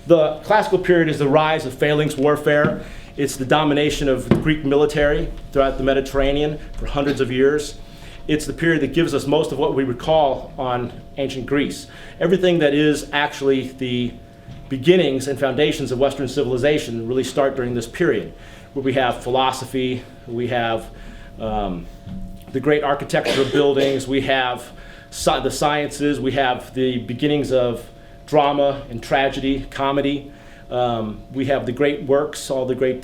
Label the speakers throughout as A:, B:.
A: The classical period is the rise of phalanx warfare. It's the domination of the Greek military throughout the Mediterranean for hundreds of years. It's the period that gives us most of what we recall on ancient Greece. Everything that is actually the beginnings and foundations of Western civilization really start during this period, where we have philosophy, we have the great architecture of buildings, we have the sciences, we have the beginnings of drama and tragedy, comedy. We have the great works, all the great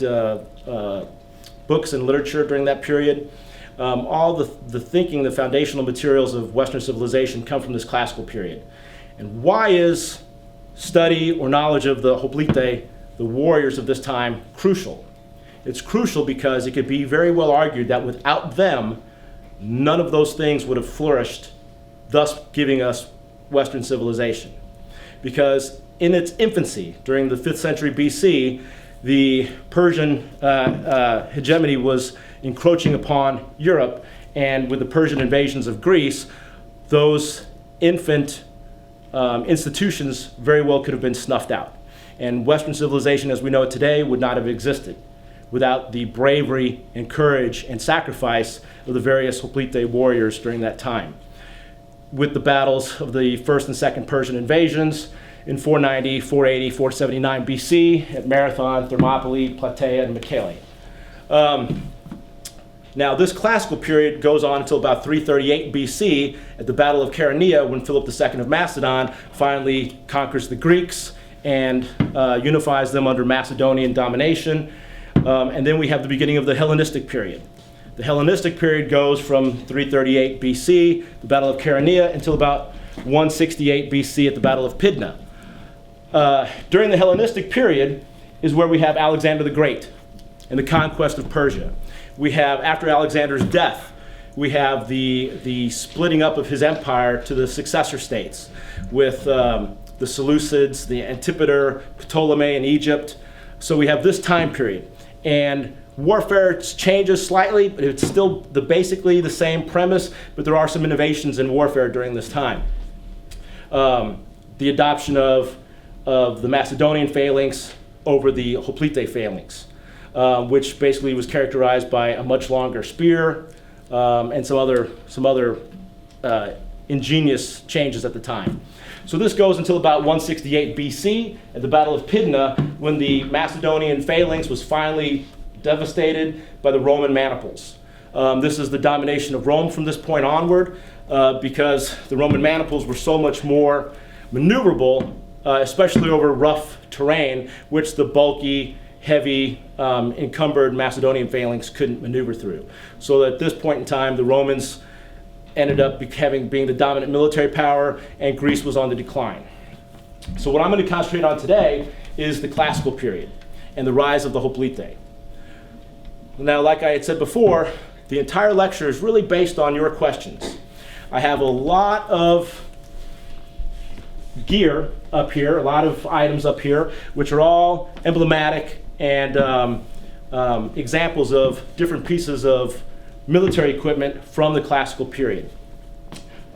A: books and literature during that period. All the thinking, the foundational materials of Western civilization come from this classical period. And why is study or knowledge of the Hoplite, the warriors of this time, crucial? It's crucial because it could be very well argued that without them, none of those things would have flourished, thus giving us Western civilization. Because in its infancy, during the 5th century BC, the Persian hegemony was encroaching upon Europe, and with the Persian invasions of Greece, those infant institutions very well could have been snuffed out. And Western civilization as we know it today would not have existed without the bravery and courage and sacrifice of the various Hoplite warriors during that time. With the battles of the first and second Persian invasions in 490, 480, 479 BC at Marathon, Thermopylae, Plataea, and Mycale. Now this classical period goes on until about 338 BC at the Battle of Chaeronea, when Philip II of Macedon finally conquers the Greeks and unifies them under Macedonian domination. And then we have the beginning of the Hellenistic period. The Hellenistic period goes from 338 BC, the Battle of Chaeronea, until about 168 BC at the Battle of Pydna. During the Hellenistic period is where we have Alexander the Great and the conquest of Persia. We have, after Alexander's death, we have the splitting up of his empire to the successor states with the Seleucids, the Antipater, Ptolemy in Egypt. So we have this time period. And warfare changes slightly, but it's still basically the same premise, but there are some innovations in warfare during this time. The adoption of the Macedonian phalanx over the Hoplite phalanx, which basically was characterized by a much longer spear and some other ingenious changes at the time. So this goes until about 168 BC at the Battle of Pydna, when the Macedonian phalanx was finally devastated by the Roman maniples. This is the domination of Rome from this point onward, because the Roman maniples were so much more maneuverable, especially over rough terrain, which the bulky, heavy, encumbered Macedonian phalanx couldn't maneuver through. So at this point in time, the Romans ended up being the dominant military power, and Greece was on the decline. So what I'm going to concentrate on today is the classical period and the rise of the Hoplite. Now, like I had said before, the entire lecture is really based on your questions. I have a lot of gear up here, a lot of items up here, which are all emblematic and examples of different pieces of military equipment from the classical period.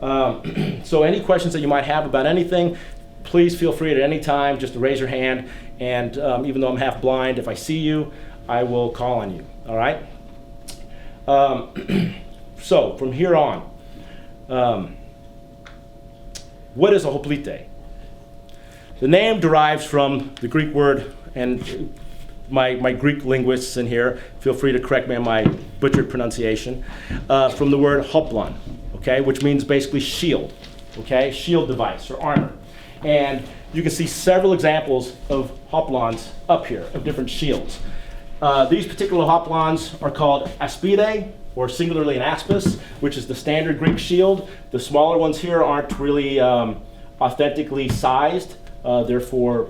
A: So any questions that you might have about anything, please feel free at any time just to raise your hand, and even though I'm half blind, if I see you, I will call on you, all right? So from here on, what is a hoplite? The name derives from the Greek word, and my Greek linguists in here, feel free to correct me on my butchered pronunciation, from the word hoplon, okay, which means basically shield, okay, shield device or armor. And you can see several examples of hoplons up here, of different shields. These particular hoplons are called aspide, or singularly an aspis, which is the standard Greek shield. The smaller ones here aren't really authentically sized. Therefore,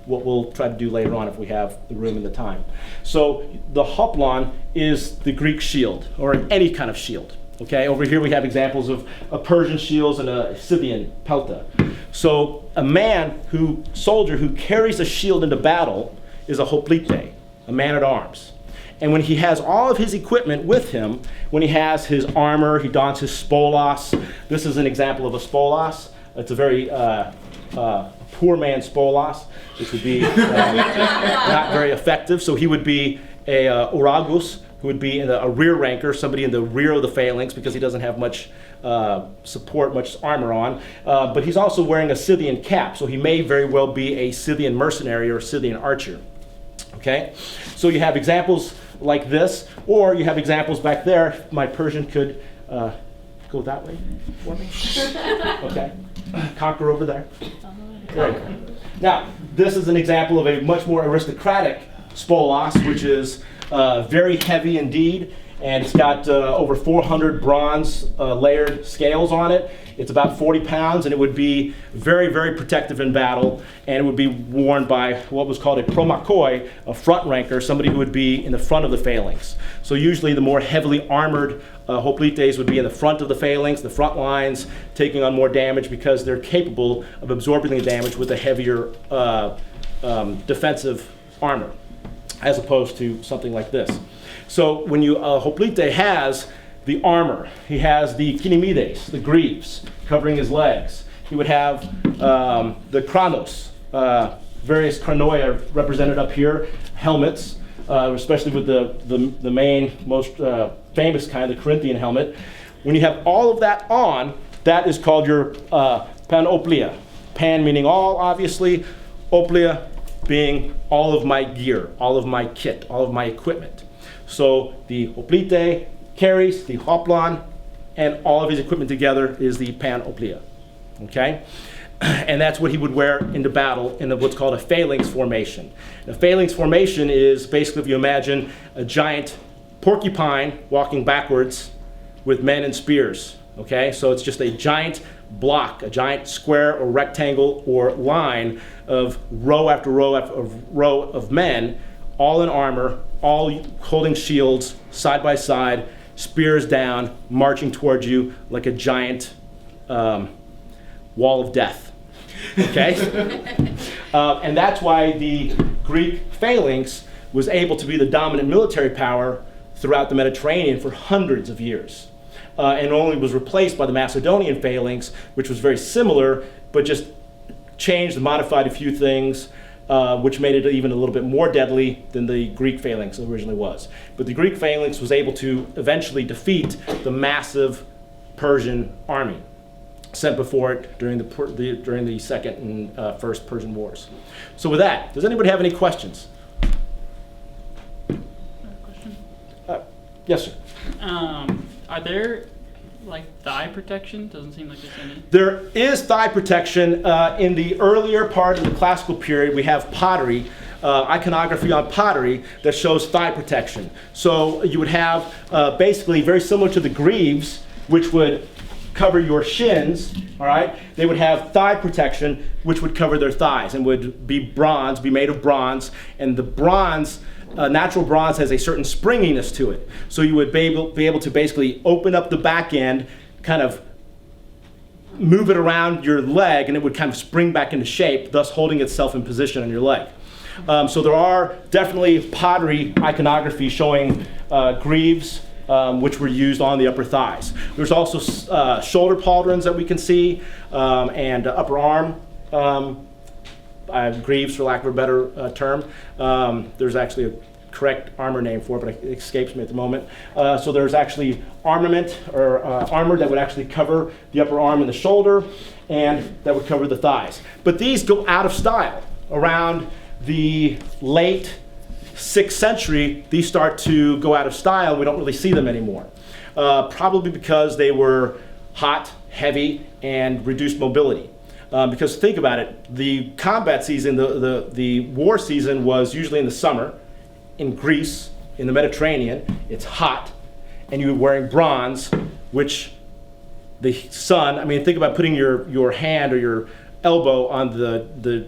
A: what we'll try to do later on if we have the room and the time. So the hoplon is the Greek shield, or any kind of shield. Okay, over here we have examples of a Persian shields and a Scythian pelta. So a soldier who carries a shield into battle is a hoplite, a man-at-arms. And when he has all of his equipment with him, when he has his armor, he dons his spolos. This is an example of a spolos. It's a very poor man's spolos, which would be not very effective. So he would be a Uragus, who would be a rear ranker, somebody in the rear of the phalanx because he doesn't have much support, much armor on. But he's also wearing a Scythian cap, so he may very well be a Scythian mercenary or a Scythian archer. Okay? So you have examples like this, or you have examples back there. My Persian could go that way for me. Okay. Conquer over there. Great. Now, this is an example of a much more aristocratic spolos, which is very heavy indeed, and it's got over 400 bronze layered scales on it. It's about 40 pounds, and it would be very, very protective in battle, and it would be worn by what was called a promakoi, a front ranker, somebody who would be in the front of the phalanx. So usually the more heavily armored hoplites would be in the front of the phalanx, the front lines, taking on more damage because they're capable of absorbing the damage with a heavier defensive armor, as opposed to something like this. So when you hoplite has the armor, he has the kinemides, the greaves, covering his legs. He would have the chronos, various chronoia represented up here, helmets, especially with the main, most famous kind, the Corinthian helmet. When you have all of that on, that is called your panoplia. Pan meaning all, obviously. Oplia being all of my gear, all of my kit, all of my equipment. So the hoplite carries the hoplon, and all of his equipment together is the panoplia. Okay? And that's what he would wear into battle in what's called a phalanx formation. A phalanx formation is basically, if you imagine a giant porcupine walking backwards with men and spears. Okay? So it's just a giant block, a giant square or rectangle or line of row after row after row of men, all in armor, all holding shields side by side, spears down, marching towards you like a giant wall of death. Okay? And that's why the Greek phalanx was able to be the dominant military power throughout the Mediterranean for hundreds of years. And only was replaced by the Macedonian phalanx, which was very similar, but just changed and modified a few things, which made it even a little bit more deadly than the Greek phalanx originally was. But the Greek phalanx was able to eventually defeat the massive Persian army sent before it during the Second and First Persian Wars. So with that, does anybody have any questions?
B: Question?
A: Yes, sir.
B: Are there like thigh protection? Doesn't seem like there's any.
A: There is thigh protection. In the earlier part of the classical period, we have pottery, iconography on pottery that shows thigh protection. So you would have basically very similar to the greaves, which would cover your shins, all right? They would have thigh protection, which would cover their thighs and would be bronze, be made of bronze, and the bronze, natural bronze has a certain springiness to it. So you would be able to basically open up the back end, kind of move it around your leg, and it would kind of spring back into shape, thus holding itself in position on your leg. So there are definitely pottery iconography showing greaves, which were used on the upper thighs. There's also shoulder pauldrons that we can see, and upper arm greaves, for lack of a better term. There's actually a correct armor name for it, but it escapes me at the moment. So there's actually armament or armor that would actually cover the upper arm and the shoulder, and that would cover the thighs. But these go out of style. Around the late 6th century, these start to go out of style. We don't really see them anymore. Probably because they were hot, heavy, and reduced mobility. Because think about it, the combat season, the war season was usually in the summer, in Greece, in the Mediterranean. It's hot, and you're wearing bronze, which the sun, I mean, think about putting your hand or your elbow on the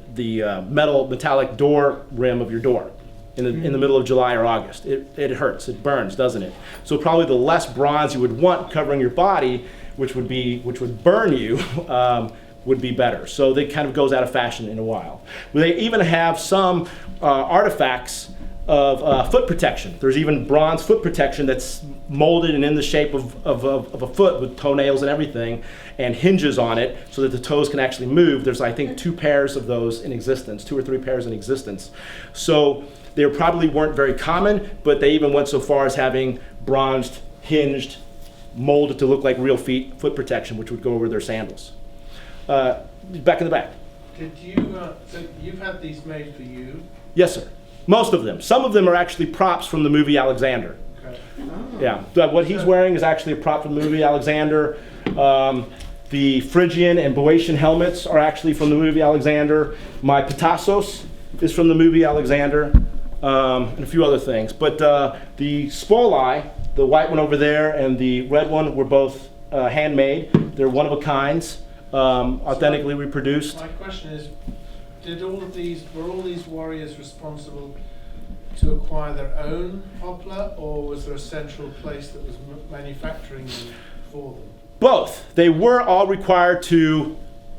A: metallic door rim of your door in the middle of July or August. It hurts, it burns, doesn't it? So probably the less bronze you would want covering your body, which would burn you, would be better. So that kind of goes out of fashion in a while. They even have some artifacts of foot protection. There's even bronze foot protection that's molded and in the shape of a foot with toenails and everything, and hinges on it so that the toes can actually move. There's, I think, 2 pairs of those in existence, 2 or 3 pairs in existence. So they probably weren't very common, but they even went so far as having bronzed, hinged, molded to look like real foot protection, which would go over their sandals. Back in the back.
C: Did you, so you've had these made for you?
A: Yes, sir. Most of them. Some of them are actually props from the movie Alexander.
C: Okay.
A: Yeah, what he's wearing is actually a prop from the movie Alexander. The Phrygian and Boeotian helmets are actually from the movie Alexander. My Pitassos is from the movie Alexander, and a few other things. But the spoli, the white one over there and the red one, were both handmade. They're one of a kinds, authentically reproduced.
C: My question is, were all these warriors responsible to acquire their own hopla, or was there a central place that was manufacturing them for them?
A: Both. They were all required to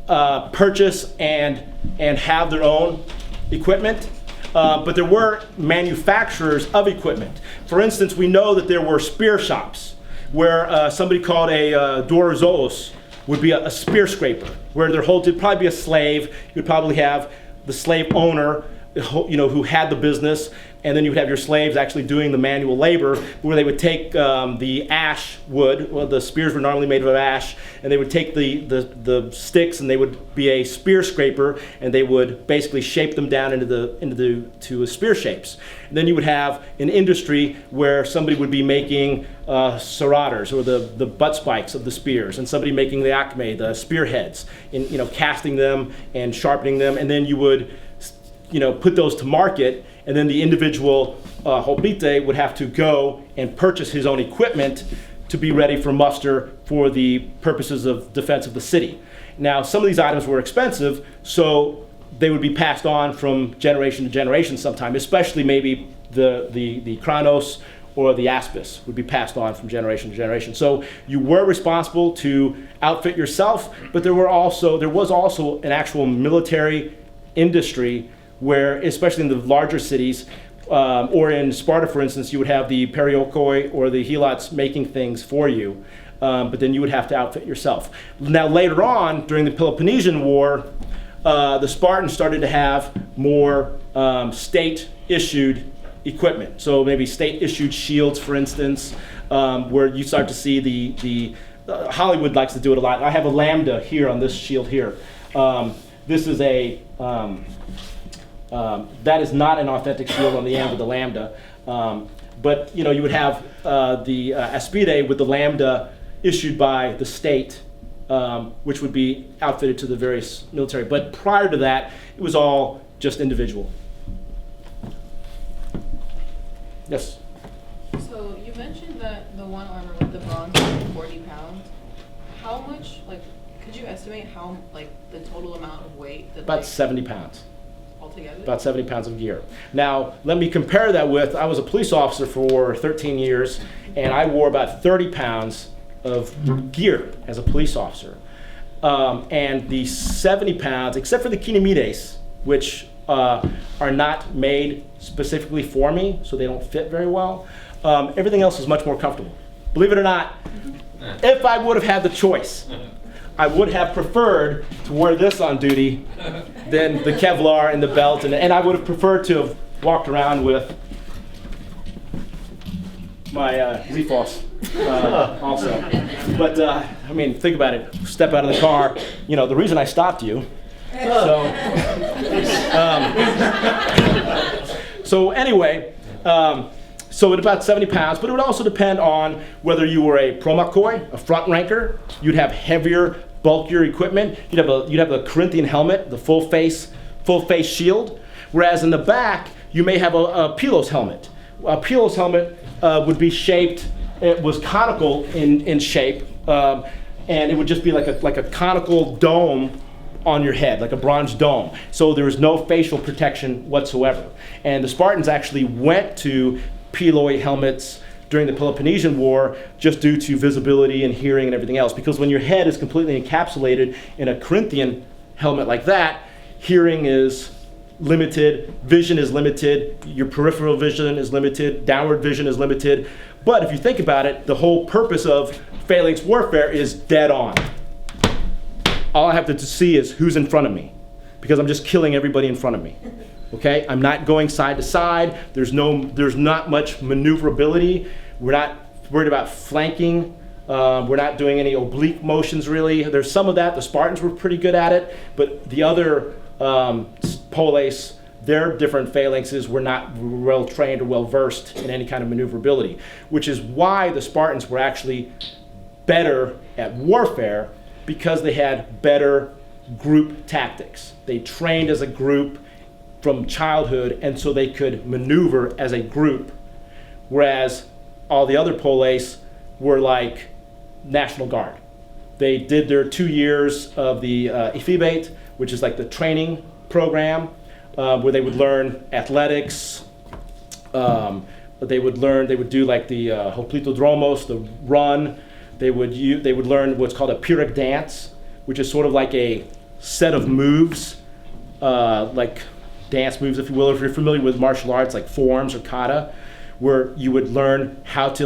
A: purchase and have their own equipment, but there were manufacturers of equipment. For instance, we know that there were spear shops where somebody called a doorzoos would be a spear scraper, where there would probably be a slave. You'd probably have the slave owner, who had the business, and then you would have your slaves actually doing the manual labor, where they would take the ash wood. Well, the spears were normally made of ash, and they would take the sticks, and they would be a spear scraper, and they would basically shape them down into spear shapes. And then you would have an industry where somebody would be making serrators, or the butt spikes of the spears, and somebody making the acme, the spearheads, and casting them and sharpening them, and then you would put those to market. And then the individual Hoplite would have to go and purchase his own equipment to be ready for muster for the purposes of defense of the city. Now, some of these items were expensive, so they would be passed on from generation to generation sometime, especially maybe the Kronos or the Aspis would be passed on from generation to generation. So you were responsible to outfit yourself, but there was also an actual military industry where, especially in the larger cities, or in Sparta, for instance, you would have the periokoi or the helots making things for you, but then you would have to outfit yourself. Now, later on, during the Peloponnesian War, the Spartans started to have more state-issued equipment. So maybe state-issued shields, for instance, where you start to see the Hollywood likes to do it a lot. I have a Lambda here on this shield here. This is a that is not an authentic shield on the end of the Lambda, but you would have the Aspide with the Lambda issued by the state, which would be outfitted to the various military. But prior to that, it was all just individual. Yes.
D: So you mentioned that the one armor with the bronze was 40 pounds. How much, could you estimate how, the total amount of weight that
A: About 70 pounds.
D: Altogether?
A: About 70 pounds of gear. Now, let me compare that with, I was a police officer for 13 years, and I wore about 30 pounds of gear as a police officer. And the 70 pounds, except for the kinemides, which are not made specifically for me, so they don't fit very well, everything else is much more comfortable. Believe it or not, if I would have had the choice, I would have preferred to wear this on duty than the Kevlar and the belt, and I would have preferred to have walked around with my Z-False also. But I mean, think about it. Step out of the car. The reason I stopped you. So anyway. So at about 70 pounds, but it would also depend on whether you were a promakoi, a front ranker. You'd have heavier, bulkier equipment. You'd have a Corinthian helmet, the full face shield. Whereas in the back, you may have a Pylos helmet. A Pylos helmet would be shaped. It was conical in shape, and it would just be like a conical dome on your head, like a bronze dome. So there was no facial protection whatsoever. And the Spartans actually went to Pyloi helmets during the Peloponnesian War just due to visibility and hearing and everything else. Because when your head is completely encapsulated in a Corinthian helmet like that, hearing is limited, vision is limited, your peripheral vision is limited, downward vision is limited. But if you think about it, the whole purpose of phalanx warfare is dead on. All I have to see is who's in front of me, because I'm just killing everybody in front of me. Okay, I'm not going side to side. There's not much maneuverability. We're not worried about flanking. We're not doing any oblique motions really. There's some of that. The Spartans were pretty good at it, but the other poleis, their different phalanxes were not well trained or well versed in any kind of maneuverability, which is why the Spartans were actually better at warfare, because they had better group tactics. They trained as a group from childhood, and so they could maneuver as a group, whereas all the other poleis were like National Guard. They did their 2 years of the ephebate, which is like the training program, where they would learn athletics. They would do like the hoplitodromos, the run. They would learn what's called a Pyrrhic dance, which is sort of like a set of moves, like dance moves, if you will. If you're familiar with martial arts, like forms or kata, where you would learn how to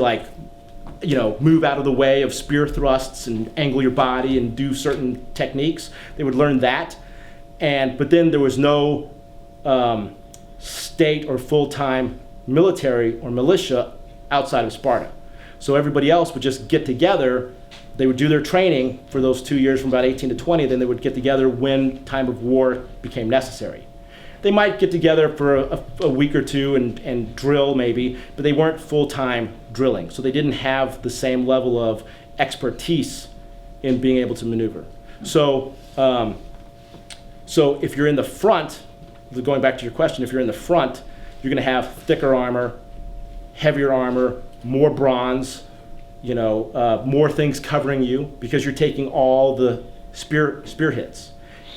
A: move out of the way of spear thrusts and angle your body and do certain techniques. They would learn that, but then there was no state or full-time military or militia outside of Sparta. So everybody else would just get together. They would do their training for those 2 years from about 18 to 20, then they would get together when time of war became necessary. They might get together for a week or two and drill maybe, but they weren't full-time drilling. So they didn't have the same level of expertise in being able to maneuver. So if you're in the front, going back to your question, if you're in the front, you're going to have thicker armor, heavier armor, more bronze, more things covering you, because you're taking all the spear hits.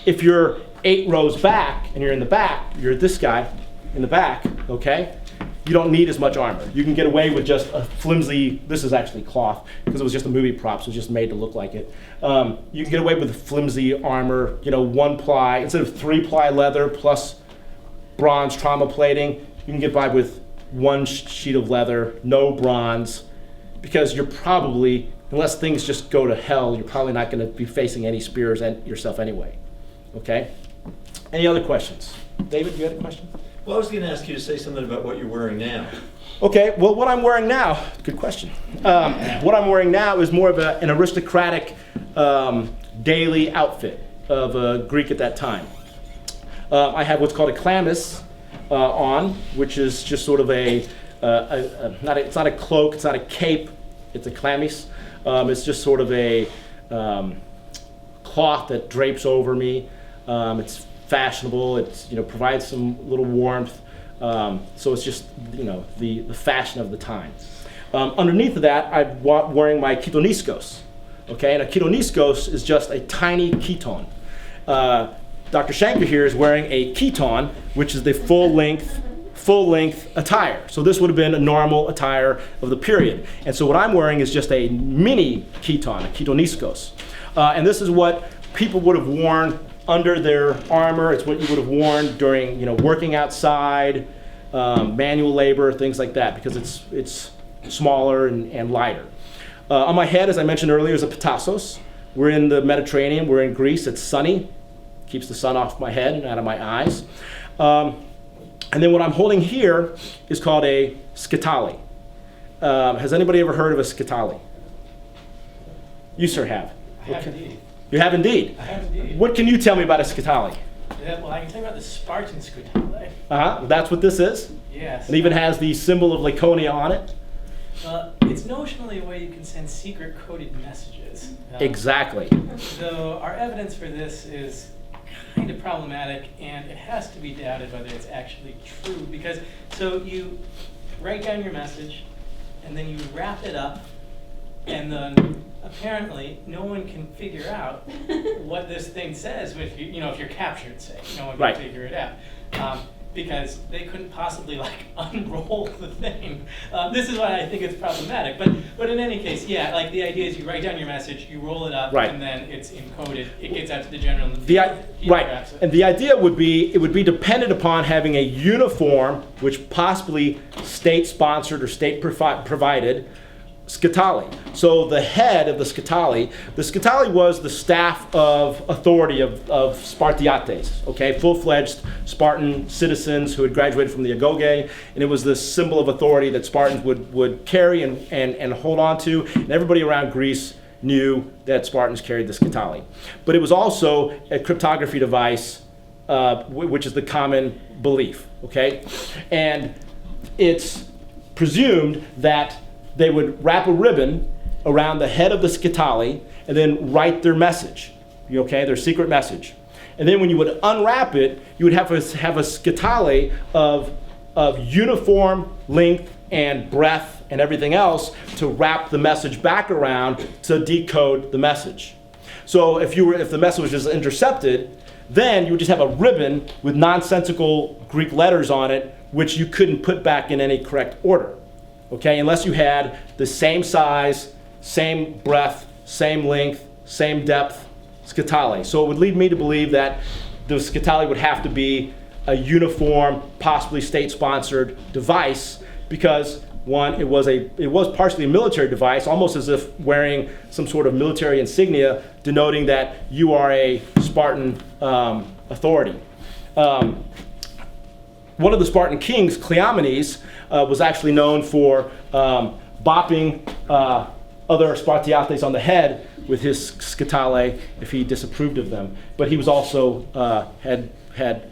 A: If you're 8 rows back and you're in the back, you're this guy in the back, okay? You don't need as much armor. You can get away with just a flimsy, this is actually cloth, because it was just a movie prop, so it was just made to look like it. You can get away with flimsy armor, 1 ply, instead of 3 ply leather plus bronze trauma plating, you can get by with 1 sheet of leather, no bronze, because you're probably, unless things just go to hell, you're probably not going to be facing any spears yourself anyway. Okay? Any other questions? David, you had a question?
E: Well, I was going to ask you to say something about what you're wearing now.
A: Okay, well, what I'm wearing now, good question. What I'm wearing now is more of an aristocratic daily outfit of a Greek at that time. I have what's called a chlamys on, which is just sort of it's not a cloak, it's not a cape, it's a chlamys. It's just sort of a cloth that drapes over me. It's fashionable. It's provides some little warmth. So it's just the fashion of the time. Underneath of that, I'm wearing my kitoniskos. Okay, and a kitoniskos is just a tiny keton. Dr. Shanker here is wearing a keton, which is the full length attire. So this would have been a normal attire of the period. And so what I'm wearing is just a mini keton, a kitoniskos. And this is what people would have worn under their armor. It's what you would have worn during working outside, manual labor, things like that, because it's smaller and lighter. On my head, as I mentioned earlier, is a petasos. We're in the Mediterranean. We're in Greece. It's sunny. Keeps the sun off my head and out of my eyes. And then what I'm holding here is called a scutali. Has anybody ever heard of a scutali? You, sir, have.
F: I have indeed.
A: You have indeed?
F: I have indeed.
A: What can you tell me about a scutali?
F: Well, I can tell you about the Spartan scutali.
A: That's what this is?
F: Yes.
A: It even has the symbol of Laconia on it?
F: It's notionally a way you can send secret coded messages.
A: Exactly.
F: So our evidence for this is kind of problematic, and it has to be doubted whether it's actually true, because so you write down your message and then you wrap it up, and then apparently no one can figure out what this thing says if you're captured, say. No one can
A: Right.
F: figure it out. because they couldn't possibly like unroll the thing. This is why I think it's problematic. But in any case, yeah, like the idea is you write down your message, you roll it up,
A: Right.
F: and then it's encoded. It gets out to the general. And
A: Right, and the idea would be, it would be dependent upon having a uniform, which possibly state-sponsored or state-provided, Scutali. So the head of the Scutali was the staff of authority of Spartiates, okay, full-fledged Spartan citizens who had graduated from the Agoge, and it was this symbol of authority that Spartans would carry and hold on to, and everybody around Greece knew that Spartans carried the Scutali. But it was also a cryptography device, which is the common belief, okay? And it's presumed that they would wrap a ribbon around the head of the Scutali and then write their message, okay, their secret message. And then when you would unwrap it, you would have a Scutali of uniform length and breadth and everything else to wrap the message back around to decode the message. So if the message was intercepted, then you would just have a ribbon with nonsensical Greek letters on it, which you couldn't put back in any correct order. Okay, unless you had the same size, same breadth, same length, same depth Scutali. So it would lead me to believe that the Scutali would have to be a uniform, possibly state-sponsored device, because one, it was partially a military device, almost as if wearing some sort of military insignia denoting that you are a Spartan authority. One of the Spartan kings, Cleomenes, was actually known for bopping other Spartiates on the head with his Scutali if he disapproved of them. But he was also had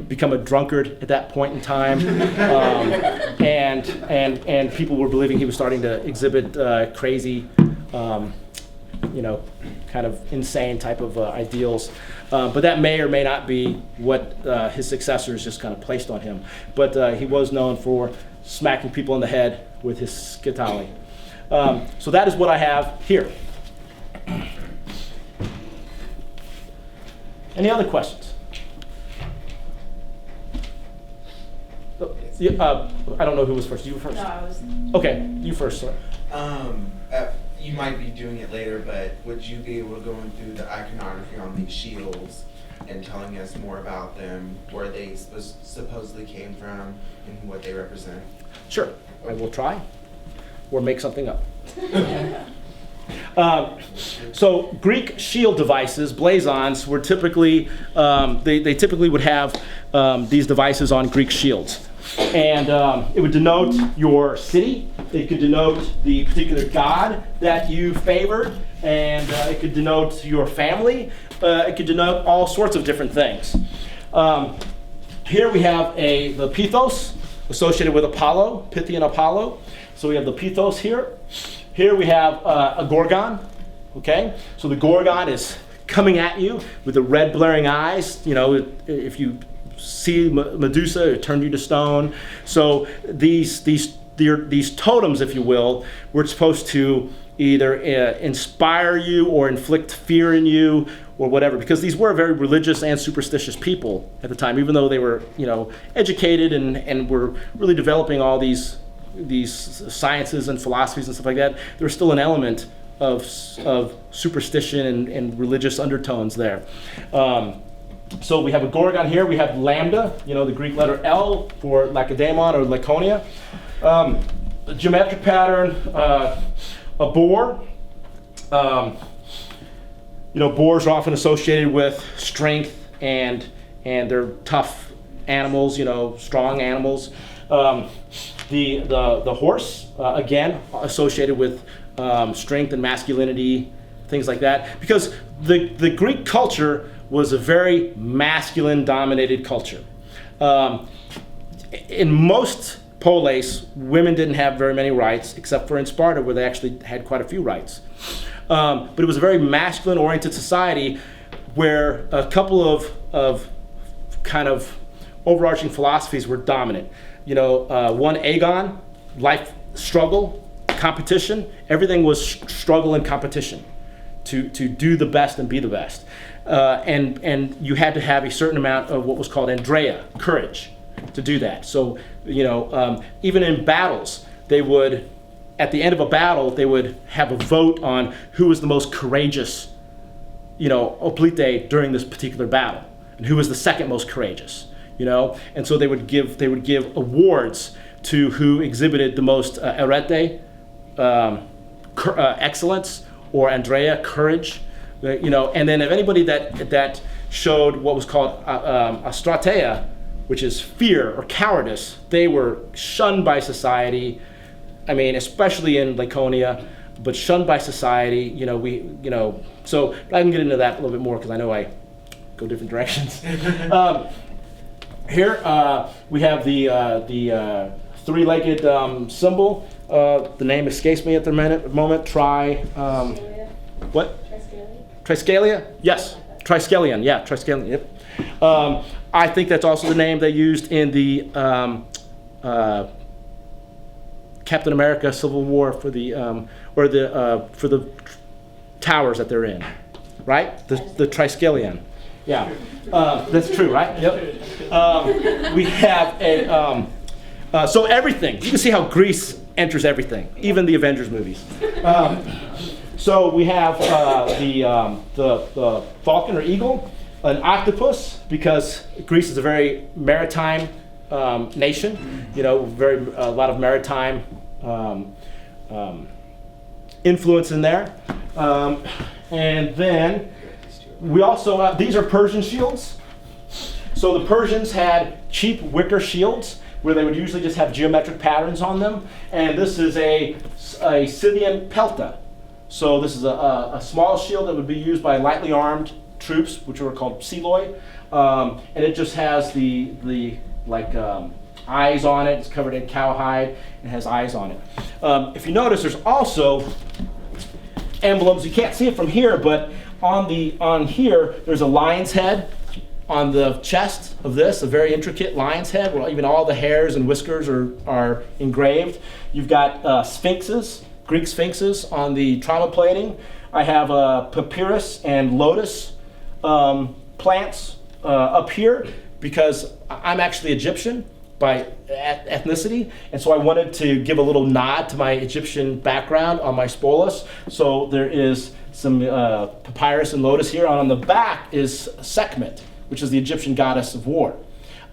A: become a drunkard at that point in time, and people were believing he was starting to exhibit crazy, kind of insane type of ideals. But that may or may not be what his successors just kind of placed on him. But he was known for smacking people in the head with his Scutali. So that is what I have here. Any other questions? I don't know who was first. You were first?
D: No, I was.
A: Okay, you first, sir.
G: You might be doing it later, but would you be able to go through the iconography on these shields and telling us more about them, where they supposedly came from, and what they represent?
A: Sure, I will try, or make something up. So Greek shield devices, blazons, were typically, they typically would have these devices on Greek shields. And it would denote your city, it could denote the particular god that you favored, and it could denote your family, it could denote all sorts of different things. Here we have the Pythos associated with Apollo, Pythian Apollo. So we have the Pythos here. Here we have a Gorgon, okay? So the Gorgon is coming at you with the red blaring eyes. You know, if you see Medusa, it turned you to stone. So these totems, if you will, were supposed to either inspire you or inflict fear in you or whatever, because these were very religious and superstitious people at the time, even though they were, educated and were really developing all these sciences and philosophies and stuff like that. There was still an element of superstition and religious undertones there. So we have a Gorgon here. We have Lambda, the Greek letter L for Lacedaemon or Laconia. A geometric pattern, a boar. Boars are often associated with strength and they're tough animals, strong animals. The horse, again, associated with strength and masculinity, things like that. Because the Greek culture was a very masculine-dominated culture. In most polis, women didn't have very many rights, except for in Sparta, where they actually had quite a few rights. But it was a very masculine-oriented society where a couple of kind of overarching philosophies were dominant. One, agon, life struggle, competition. Everything was struggle and competition to do the best and be the best. and you had to have a certain amount of what was called Andrea, courage, to do that. So, even in battles, they would, at the end of a battle, they would have a vote on who was the most courageous, Hoplite during this particular battle, and who was the second most courageous, And so they would give awards to who exhibited the most arete, excellence, or Andrea, courage, And then if anybody that showed what was called astrateia, which is fear or cowardice, they were shunned by society. I mean, especially in Laconia, but shunned by society. So I can get into that a little bit more because I know I go different directions. Here we have the three-legged symbol. The name escapes me at the moment. What? Triskalia? Yes. Triskelion. Yeah, Triskelion. Yep. I think that's also the name they used in the Captain America Civil War for the for the towers that they're in, right? The Triskelion. Yeah, that's true, right? Yep. We have a so everything. You can see how Greece enters everything, even the Avengers movies. So we have the falcon or eagle, an octopus, because Greece is a very maritime nation. A lot of maritime influence in there. And then we also these are Persian shields. So the Persians had cheap wicker shields where they would usually just have geometric patterns on them. And this is a Scythian pelta. So this is a small shield that would be used by lightly armed troops, which were called psiloi, and it just has the eyes on it. It's covered in cowhide and has eyes on it. If you notice, there's also emblems. You can't see it from here, but on here there's a lion's head on the chest of this, a very intricate lion's head, where even all the hairs and whiskers are engraved. You've got sphinxes. Greek sphinxes on the trauma plating. I have papyrus and lotus plants up here because I'm actually Egyptian by ethnicity, and so I wanted to give a little nod to my Egyptian background on my spolis. So there is some papyrus and lotus here. On the back is Sekhmet, which is the Egyptian goddess of war.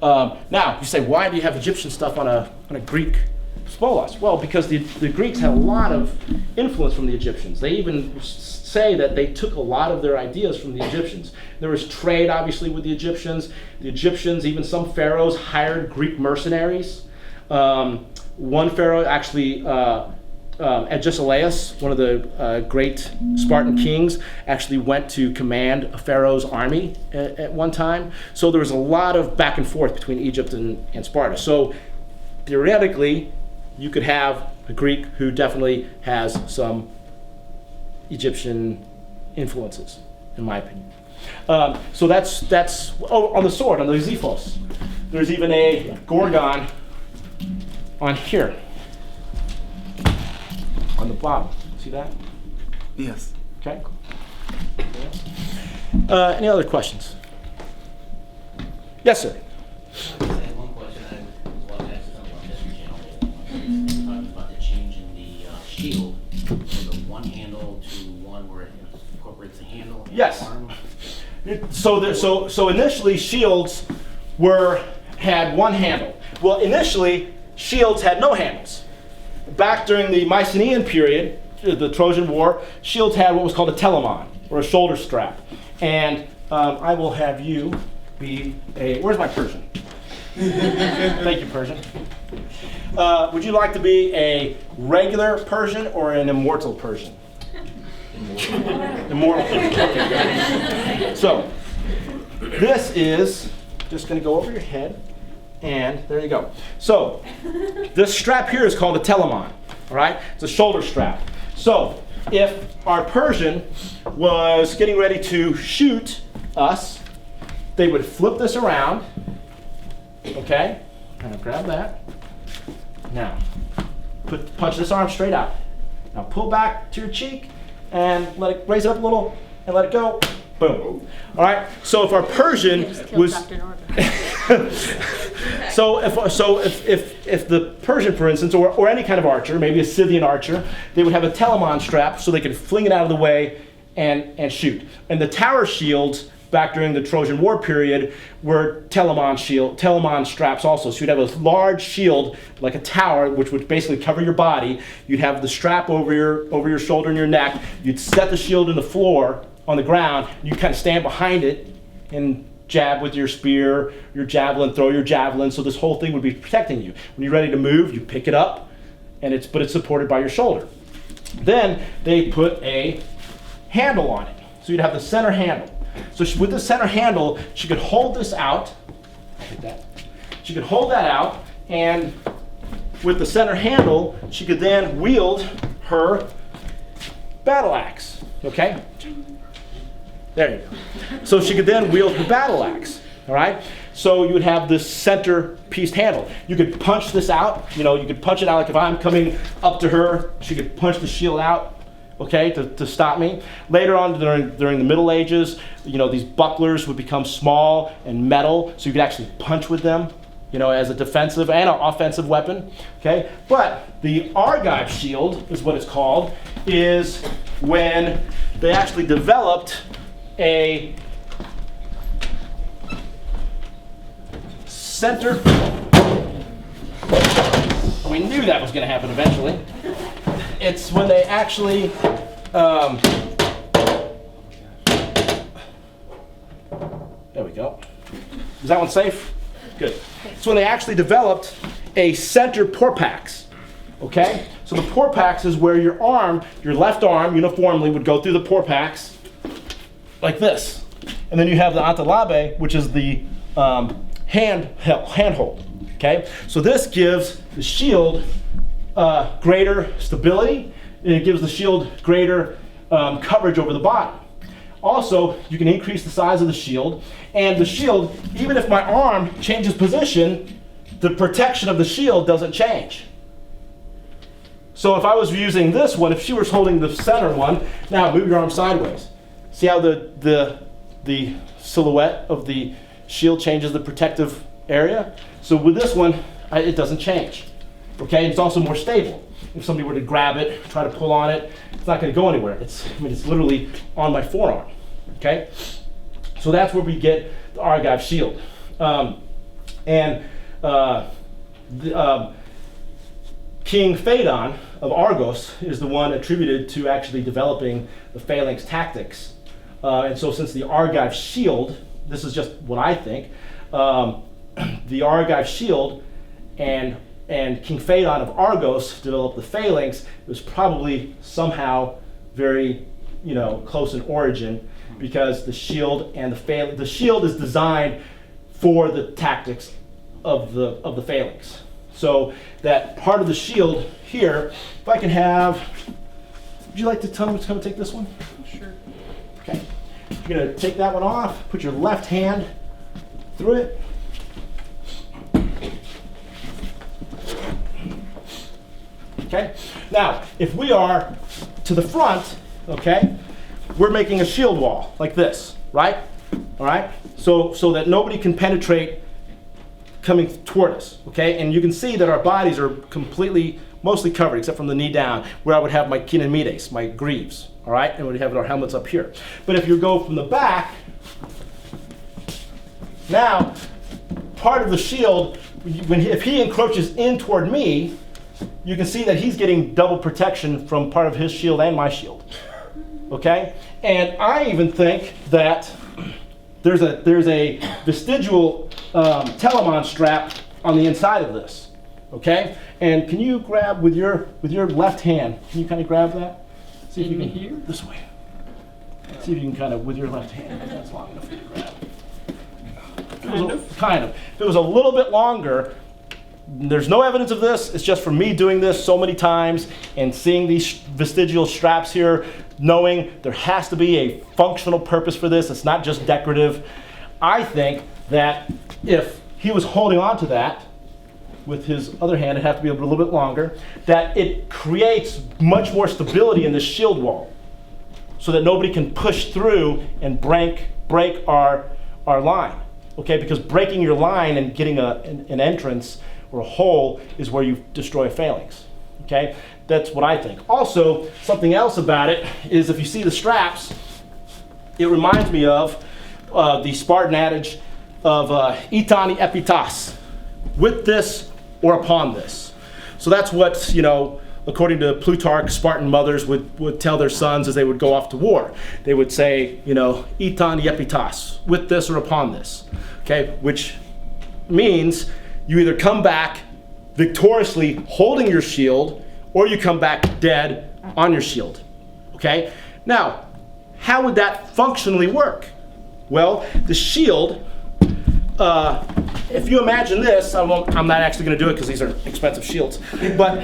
A: Now, you say, why do you have Egyptian stuff on a Greek spolos? Well, because the Greeks had a lot of influence from the Egyptians. They even say that they took a lot of their ideas from the Egyptians. There was trade, obviously, with the Egyptians. The Egyptians, even some pharaohs, hired Greek mercenaries. One pharaoh, actually, Agesilaus, one of the great Spartan kings, actually went to command a pharaoh's army at one time. So there was a lot of back and forth between Egypt and Sparta. So theoretically, you could have a Greek who definitely has some Egyptian influences, in my opinion. So that's on the sword, on the Xephos. There's even a gorgon on here, on the bottom. See that?
H: Yes.
A: Okay. Any other questions? Yes, sir.
I: I had one question. I was watching accidentally on History Channel. Talking about the change in the shield from the one handle to one where it incorporates the handle and
A: Yes.
I: the arm.
A: So initially shields had one handle. Well, initially shields had no handles. Back during the Mycenaean period, the Trojan War, shields had what was called a telemon, or a shoulder strap. And I will have you be where's my Persian? Thank you, Persian. Would you like to be a regular Persian or an immortal Persian? Immortal. Okay. So, this is just going to go over your head, and there you go. So, this strap here is called a telemon. All right, it's a shoulder strap. So, if our Persian was getting ready to shoot us, they would flip this around. Okay, kind of grab that. Now, punch this arm straight out. Now pull back to your cheek and raise it up a little and let it go. Boom. All right. So if our Persian was so if the Persian, for instance, or any kind of archer, maybe a Scythian archer, they would have a telemon strap so they could fling it out of the way and shoot. And the tower shields back during the Trojan War period were telemon straps also. So you'd have a large shield like a tower, which would basically cover your body. You'd have the strap over your shoulder and your neck. You'd set the shield in the floor on the ground. You kind of stand behind it and jab with your spear, your javelin, throw your javelin. So this whole thing would be protecting you. When you're ready to move, you pick it up, but it's supported by your shoulder. Then they put a handle on it. So you'd have the center handle. So with the center handle, she could hold this out, like that. She could hold that out, and with the center handle, she could then wield her battle axe, okay? There you go. So she could then wield her battle axe, all right? So you would have this center piece handle. You could punch this out, you could punch it out like if I'm coming up to her, she could punch the shield out, okay, to stop me. Later on during the Middle Ages, these bucklers would become small and metal, so you could actually punch with them, as a defensive and an offensive weapon, okay? But the Argive shield is what it's called, is when they actually developed a center. We knew that was going to happen eventually. It's when they actually there we go. Is that one safe? Good. It's when they actually developed a center porpax. Okay? So the porpax is where your left arm, uniformly would go through the porpax like this. And then you have the antalabe, which is the handhold. Okay? So this gives the shield greater stability, and it gives the shield greater coverage over the body. Also, you can increase the size of the shield, and the shield, even if my arm changes position, the protection of the shield doesn't change. So if I was using this one, if she was holding the center one, now move your arm sideways. See how the silhouette of the shield changes the protective area? So with this one, it doesn't change. Okay, it's also more stable. If somebody were to grab it, try to pull on it, it's not going to go anywhere. It's literally on my forearm. Okay, so that's where we get the Argive shield. King Phaedon of Argos is the one attributed to actually developing the Phalanx tactics. And so since the Argive shield, this is just what I think, the Argive shield and King Phaedon of Argos developed the Phalanx, it was probably somehow very close in origin, because the shield and the shield is designed for the tactics of the Phalanx. So that part of the shield here, if I can have, would you like to come and take this one?
B: Sure.
A: Okay. You're going to take that one off, put your left hand through it. Okay. Now, if we are to the front, okay, we're making a shield wall like this, right? All right. So that nobody can penetrate coming toward us, okay? And you can see that our bodies are mostly covered except from the knee down, where I would have my kinemides, my greaves, all right? And we'd have our helmets up here. But if you go from the back, now part of the shield, if he encroaches in toward me, you can see that he's getting double protection from part of his shield and my shield, okay? And I even think that there's a vestigial telemon strap on the inside of this, okay? And can you grab with your left hand? Can you kind of grab that? See if you can
B: here?
A: This way. See if you can kind of with your left hand. If that's long enough for you to grab. Kind of. If it was a little bit longer. There's no evidence of this. It's just from me doing this so many times and seeing these vestigial straps here, knowing there has to be a functional purpose for this. It's not just decorative. I think that if he was holding on to that with his other hand, it'd have to be a little bit longer, that it creates much more stability in this shield wall. so that nobody can push through and break our line. Okay, because breaking your line and getting an entrance or a hole is where you destroy a phalanx. Okay, that's what I think. Also, something else about it is if you see the straps, it reminds me of the Spartan adage of itani epitas, with this or upon this. So that's what, according to Plutarch, Spartan mothers would tell their sons as they would go off to war. They would say, itani epitas, with this or upon this. Okay, which means you either come back victoriously holding your shield, or you come back dead on your shield. Okay? Now, how would that functionally work? Well, the shield, if you imagine this, I'm not actually going to do it because these are expensive shields, but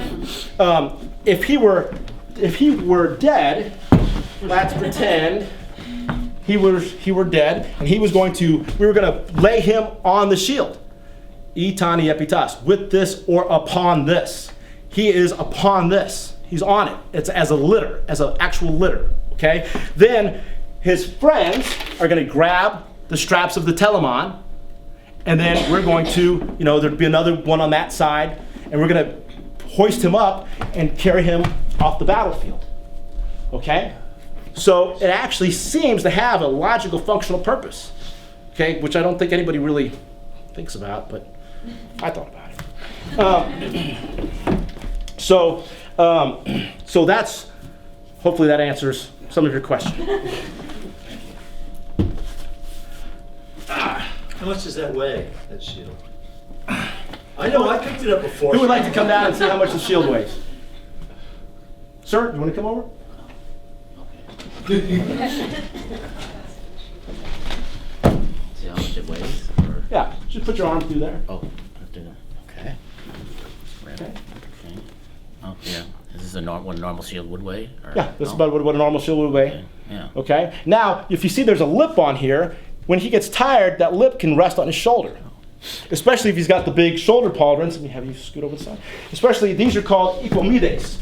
A: if he were dead, let's pretend he were dead, and we were going to lay him on the shield. Itani epitas, with this or upon this. He is upon this. He's on it. It's as a litter, as an actual litter. Okay? Then his friends are going to grab the straps of the telemon, and then we're going to, there'd be another one on that side, and we're going to hoist him up and carry him off the battlefield. Okay? So it actually seems to have a logical functional purpose. Okay? Which I don't think anybody really thinks about, but I thought about it. So that's, hopefully that answers some of your question.
E: How much does that weigh, that shield? I know, I picked it up before.
A: Who would like to come down and see how much the shield weighs? Sir, you want to come over?
I: See how much it weighs? Or?
A: Yeah, just put your arm through there.
I: Oh, I'll do that. Okay.
A: Okay.
I: Okay. Oh, yeah. Is this what a normal shield would weigh? Or,
A: Yeah, that's about what a normal shield would weigh.
I: Okay. Yeah.
A: Okay. Now, if you see there's a lip on here, when he gets tired, that lip can rest on his shoulder. Especially if he's got the big shoulder pauldrons. Let me have you scoot over the side. Especially, these are called epomides,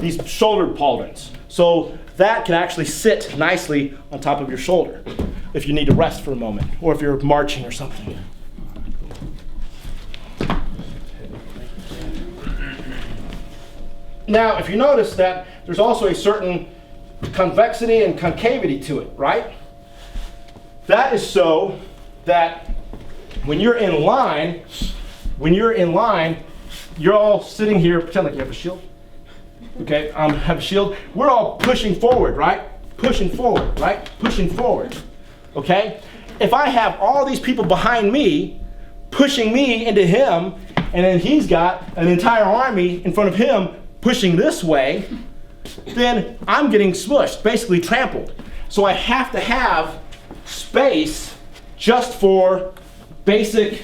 A: these shoulder pauldrons. So that can actually sit nicely on top of your shoulder if you need to rest for a moment, or if you're marching or something. Now, if you notice that there's also a certain convexity and concavity to it, right? That is so that when you're in line, you're all sitting here, pretend like you have a shield. Okay, have a shield. We're all pushing forward, right? Pushing forward, right? Pushing forward. Okay? If I have all these people behind me, pushing me into him, and then he's got an entire army in front of him pushing this way, then I'm getting smushed, basically trampled. So I have to have space just for basic,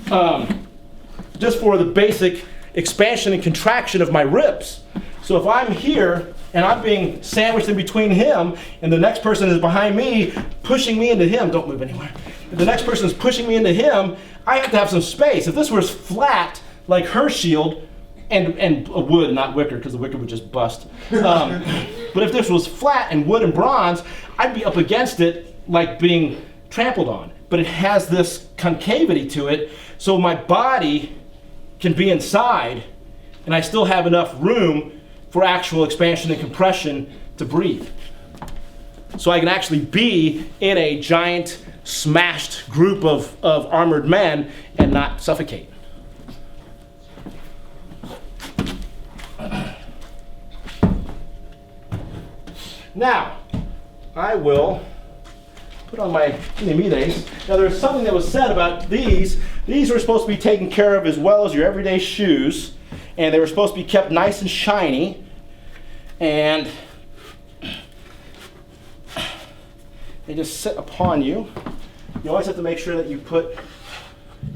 A: just for the basic expansion and contraction of my ribs. So if I'm here and I'm being sandwiched in between him and the next person is behind me pushing me into him, don't move anywhere. If the next person is pushing me into him, I have to have some space. If this was flat like her shield, and wood, not wicker, because the wicker would just bust. But if this was flat and wood and bronze, I'd be up against it like being trampled on. But it has this concavity to it, so my body can be inside, and I still have enough room for actual expansion and compression to breathe. So I can actually be in a giant, smashed group of armored men and not suffocate. Now, I will put on my Epomides. Now, there's something that was said about these. These were supposed to be taken care of as well as your everyday shoes, and they were supposed to be kept nice and shiny, and they just sit upon you. You always have to make sure that you put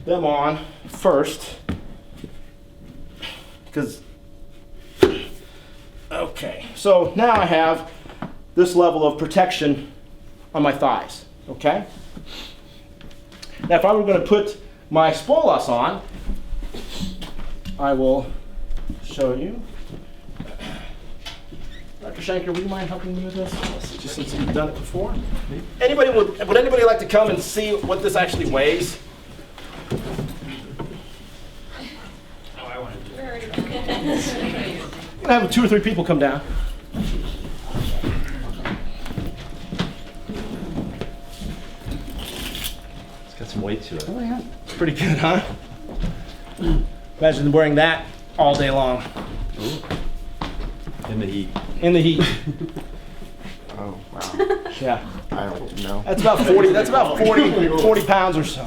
A: them on first, because, okay, so now I have this level of protection on my thighs, okay? Now if I were going to put my spolos on, I will show you. Dr. Shanker, would you mind helping me with this? Just since you've done it before. Would anybody like to come and see what this actually weighs? I'm gonna have 2 or 3 people come down.
E: It's got some weight to it.
A: Oh yeah, it's pretty good, huh? Imagine wearing that all day long
E: In the heat.
A: in the heat.
H: Oh, wow.
A: Yeah,
H: I don't know.
A: that's about 40. That's about 40 pounds or so.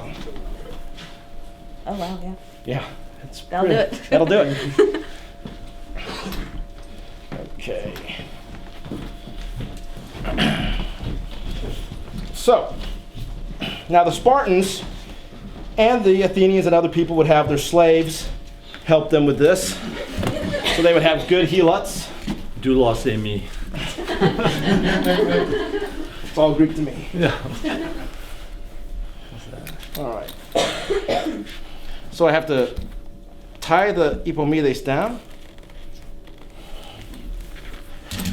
J: Oh, wow, yeah.
A: Yeah, that's
J: That'll do it.
A: That'll do it. Okay. So, now the Spartans and the Athenians and other people would have their slaves help them with this. So they would have good helots.
E: Doulos et me.
A: It's all Greek to me.
E: Yeah.
A: All right. So I have to tie the Ippomedes down.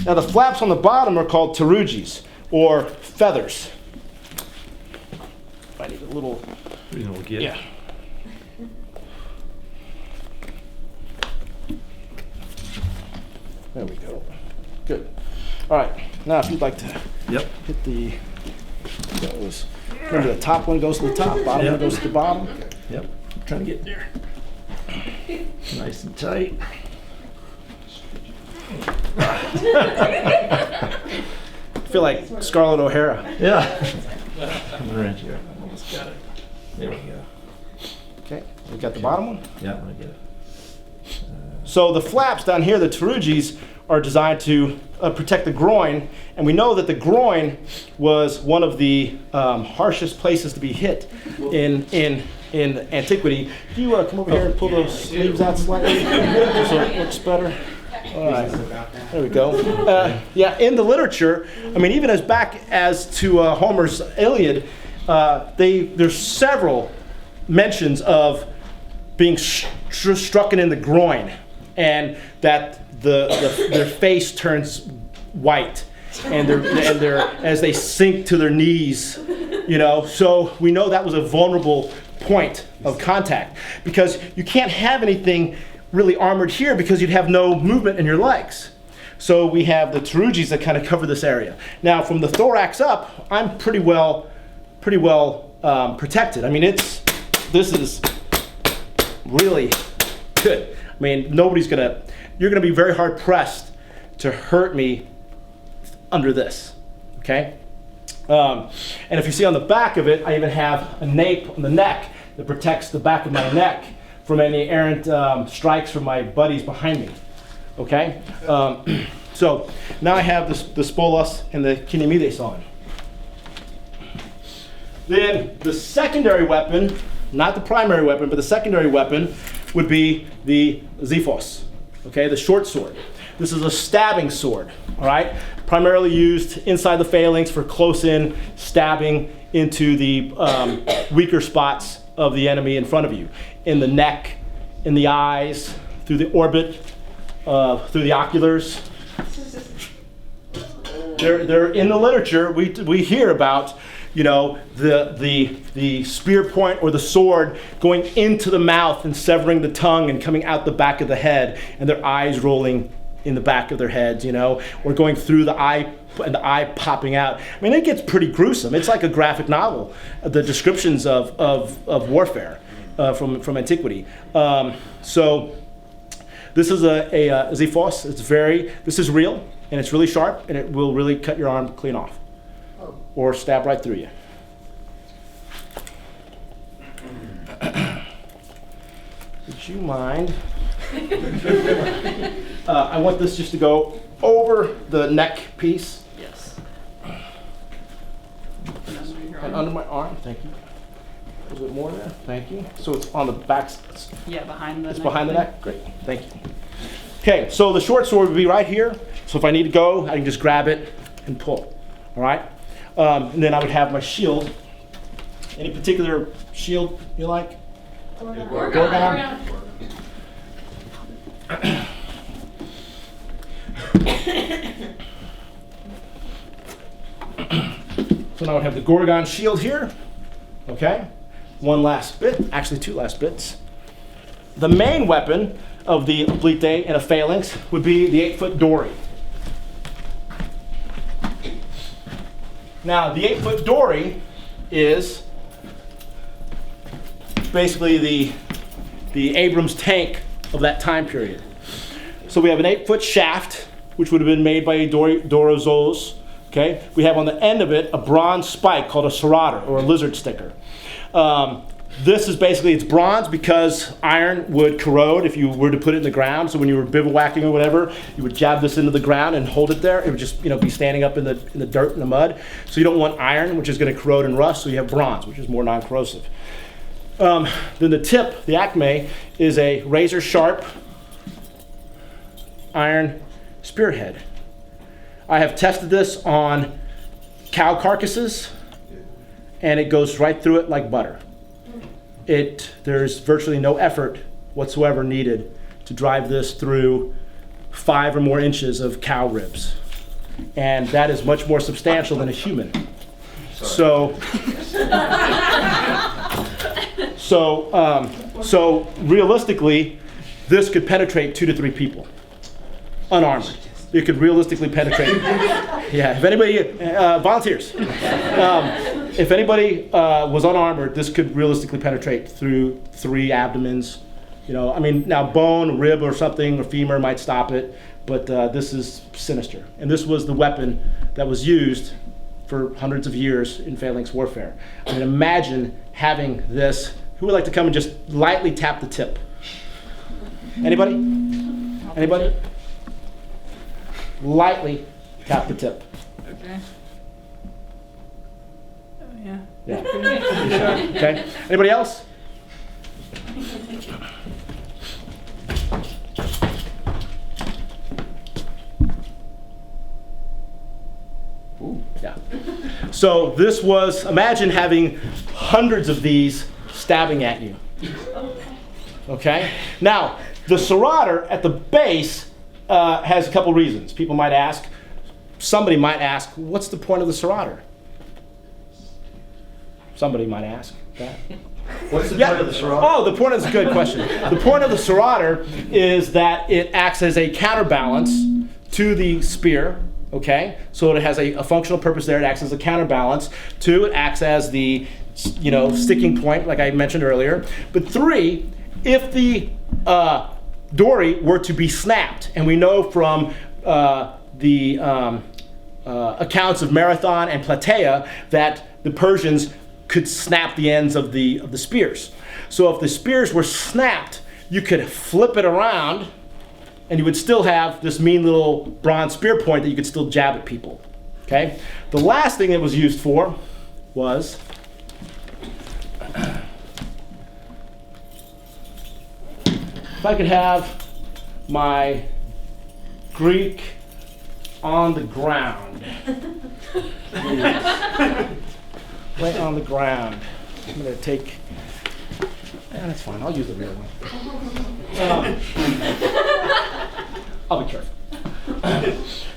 A: Now the flaps on the bottom are called terugis, or feathers. I need a little,
E: Reasonable get.
A: yeah. There we go. Good. All right. Now if you'd like to
E: Yep.
A: hit the those. Remember the top one goes to the top, bottom
E: Yep.
A: one goes to the bottom.
E: Yep. Trying to get there. Nice and tight.
A: I feel like Scarlett O'Hara.
E: Yeah. I'm gonna wrench here. Almost got it. There we go.
A: Okay, we got the bottom one.
E: Yeah, I'm gonna get it.
A: So the flaps down here, the terugis, are designed to protect the groin, and we know that the groin was one of the harshest places to be hit in antiquity. Can you come over here and pull those sleeves out slightly so it looks better? All right, there we go. Yeah, in the literature, I mean, even as back as to Homer's Iliad, there's several mentions of being struck in the groin, and that their face turns white, and they're as they sink to their knees, you know. So we know that was a vulnerable point of contact, because you can't have anything really armored here because you'd have no movement in your legs. So we have the terugis that kind of cover this area. Now from the thorax up, I'm pretty well protected. I mean, this is really good. I mean, you're gonna be very hard pressed to hurt me under this, okay? And if you see on the back of it, I even have a nape on the neck that protects the back of my neck from any errant strikes from my buddies behind me, okay? So now I have the spolos and the kinemides on. Then the secondary weapon, not the primary weapon, but the secondary weapon would be the xiphos, okay, the short sword. This is a stabbing sword, all right? Primarily used inside the phalanx for close-in stabbing into the weaker spots of the enemy in front of you. In the neck, in the eyes, through the orbit, through the oculars. They're in the literature, we hear about, you know, the spear point or the sword going into the mouth and severing the tongue and coming out the back of the head, and their eyes rolling in the back of their heads, you know, or going through the eye and the eye popping out. I mean, it gets pretty gruesome. It's like a graphic novel, the descriptions of warfare from antiquity. So this is a xiphos. This is real, and it's really sharp, and it will really cut your arm clean off, or stab right through you. Would you mind? I want this just to go over the neck piece
B: Yes.
A: and under my arm. Thank you. A little bit more there. Thank you. So it's on the back.
B: Yeah, behind the
A: It's
B: neck
A: behind the
B: thing.
A: neck? Great, thank you. Okay, so the short sword would be right here. So if I need to go, I can just grab it and pull, all right? And then I would have my shield. Any particular shield you like? Gorgon. So now I have the Gorgon shield here. Okay, one last bit, actually two last bits. The main weapon of the Hoplite and a Phalanx would be the 8-foot dory. Now, the 8-foot dory is basically the Abrams tank of that time period. So we have an 8-foot shaft, which would have been made by a Dorozos. Okay, we have on the end of it a bronze spike called a serrator, or a lizard sticker. This is basically, it's bronze because iron would corrode if you were to put it in the ground. So when you were bivouacking or whatever, you would jab this into the ground and hold it there. It would just, be standing up in the dirt and the mud. So you don't want iron, which is going to corrode and rust. So you have bronze, which is more non-corrosive. Then the tip, the acme, is a razor sharp iron spearhead. I have tested this on cow carcasses, and it goes right through it like butter. There's virtually no effort whatsoever needed to drive this through 5 or more inches of cow ribs. And that is much more substantial than a human. So realistically, this could penetrate 2 to 3 people, unarmed. It could realistically penetrate. Yeah, if anybody, volunteers. If anybody was unarmored, this could realistically penetrate through 3 abdomens. Now bone, rib or something, or femur might stop it, but this is sinister. And this was the weapon that was used for hundreds of years in Phalanx warfare. Imagine having this. Who would like to come and just lightly tap the tip? Anybody? Anybody? Lightly tap the tip.
B: Okay. Oh, yeah.
A: Yeah. Okay. Anybody else? Ooh, yeah. So this was, imagine having hundreds of these stabbing at you. Okay? Now, the serrator at the base has a couple reasons. People might ask, somebody might ask, what's the point of the serrator? Somebody might ask that.
E: What's the point of the serrater?
A: Oh, the point is a good question. The point of the serrater is that it acts as a counterbalance to the spear. Okay, so it has a functional purpose there. It acts as a counterbalance. 2, it acts as the sticking point, like I mentioned earlier. But 3, if the dory were to be snapped, and we know from the accounts of Marathon and Plataea that the Persians could snap the ends of the spears. So if the spears were snapped, you could flip it around, and you would still have this mean little bronze spear point that you could still jab at people. Okay. The last thing it was used for was if I could have my Greek on the ground. Right on the ground. I'm going to take, that's fine, I'll use the real one. I'll be careful.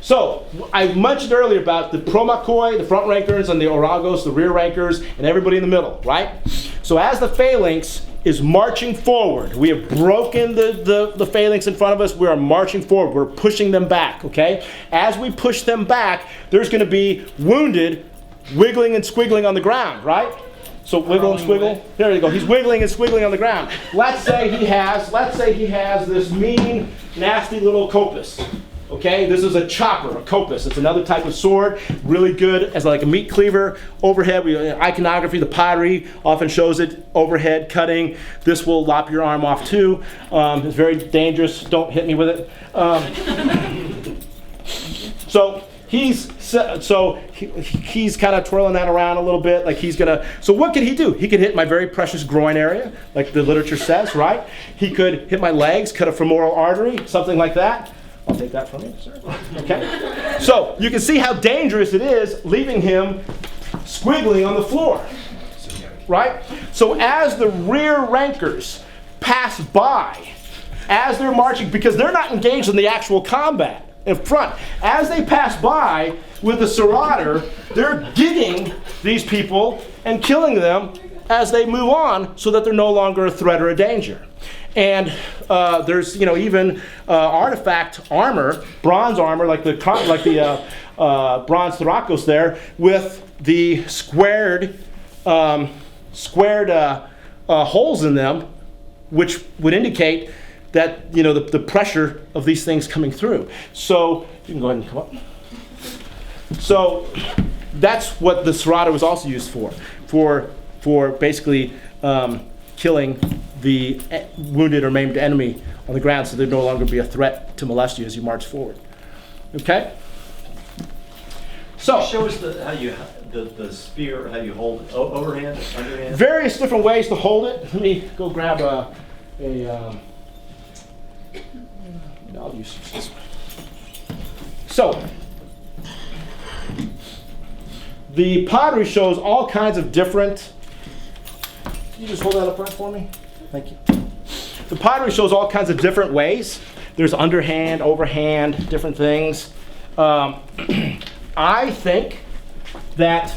A: So, I mentioned earlier about the promachoi, the front rankers, and the oragos, the rear rankers, and everybody in the middle, right? So as the phalanx is marching forward, we have broken the phalanx in front of us, we are marching forward, we're pushing them back, okay? As we push them back, there's going to be wounded wiggling and squiggling on the ground, right? So wiggle and squiggle. There you go. He's wiggling and squiggling on the ground. Let's say he has this mean, nasty little Copas. Okay, this is a chopper, a Copas. It's another type of sword, really good as like a meat cleaver. Overhead, iconography, the pottery often shows it. Overhead cutting. This will lop your arm off too. It's very dangerous. Don't hit me with it. So he's kind of twirling that around a little bit, like he's gonna. So what could he do? He could hit my very precious groin area, like the literature says, right? He could hit my legs, cut a femoral artery, something like that. I'll take that from you, sir. Okay. So you can see how dangerous it is, leaving him squiggling on the floor, right? So as the rear rankers pass by, as they're marching, because they're not engaged in the actual combat. in front. As they pass by with the Sarauter, they're gigging these people and killing them as they move on so that they're no longer a threat or a danger. And there's even artifact armor, bronze armor, like the bronze Thrakos there, with the squared holes in them, which would indicate that the pressure of these things coming through. So you can go ahead and come up. So that's what the Sarauter was also used for basically killing the wounded or maimed enemy on the ground, so they'd no longer be a threat to molest you as you march forward. Okay? So
E: show us the spear, how you hold it, overhand, underhand.
A: Various different ways to hold it. Let me go grab I'll use this one. So the pottery shows all kinds of different. Can you just hold that up front for me? Thank you. The pottery shows all kinds of different ways. There's underhand, overhand, different things. I think that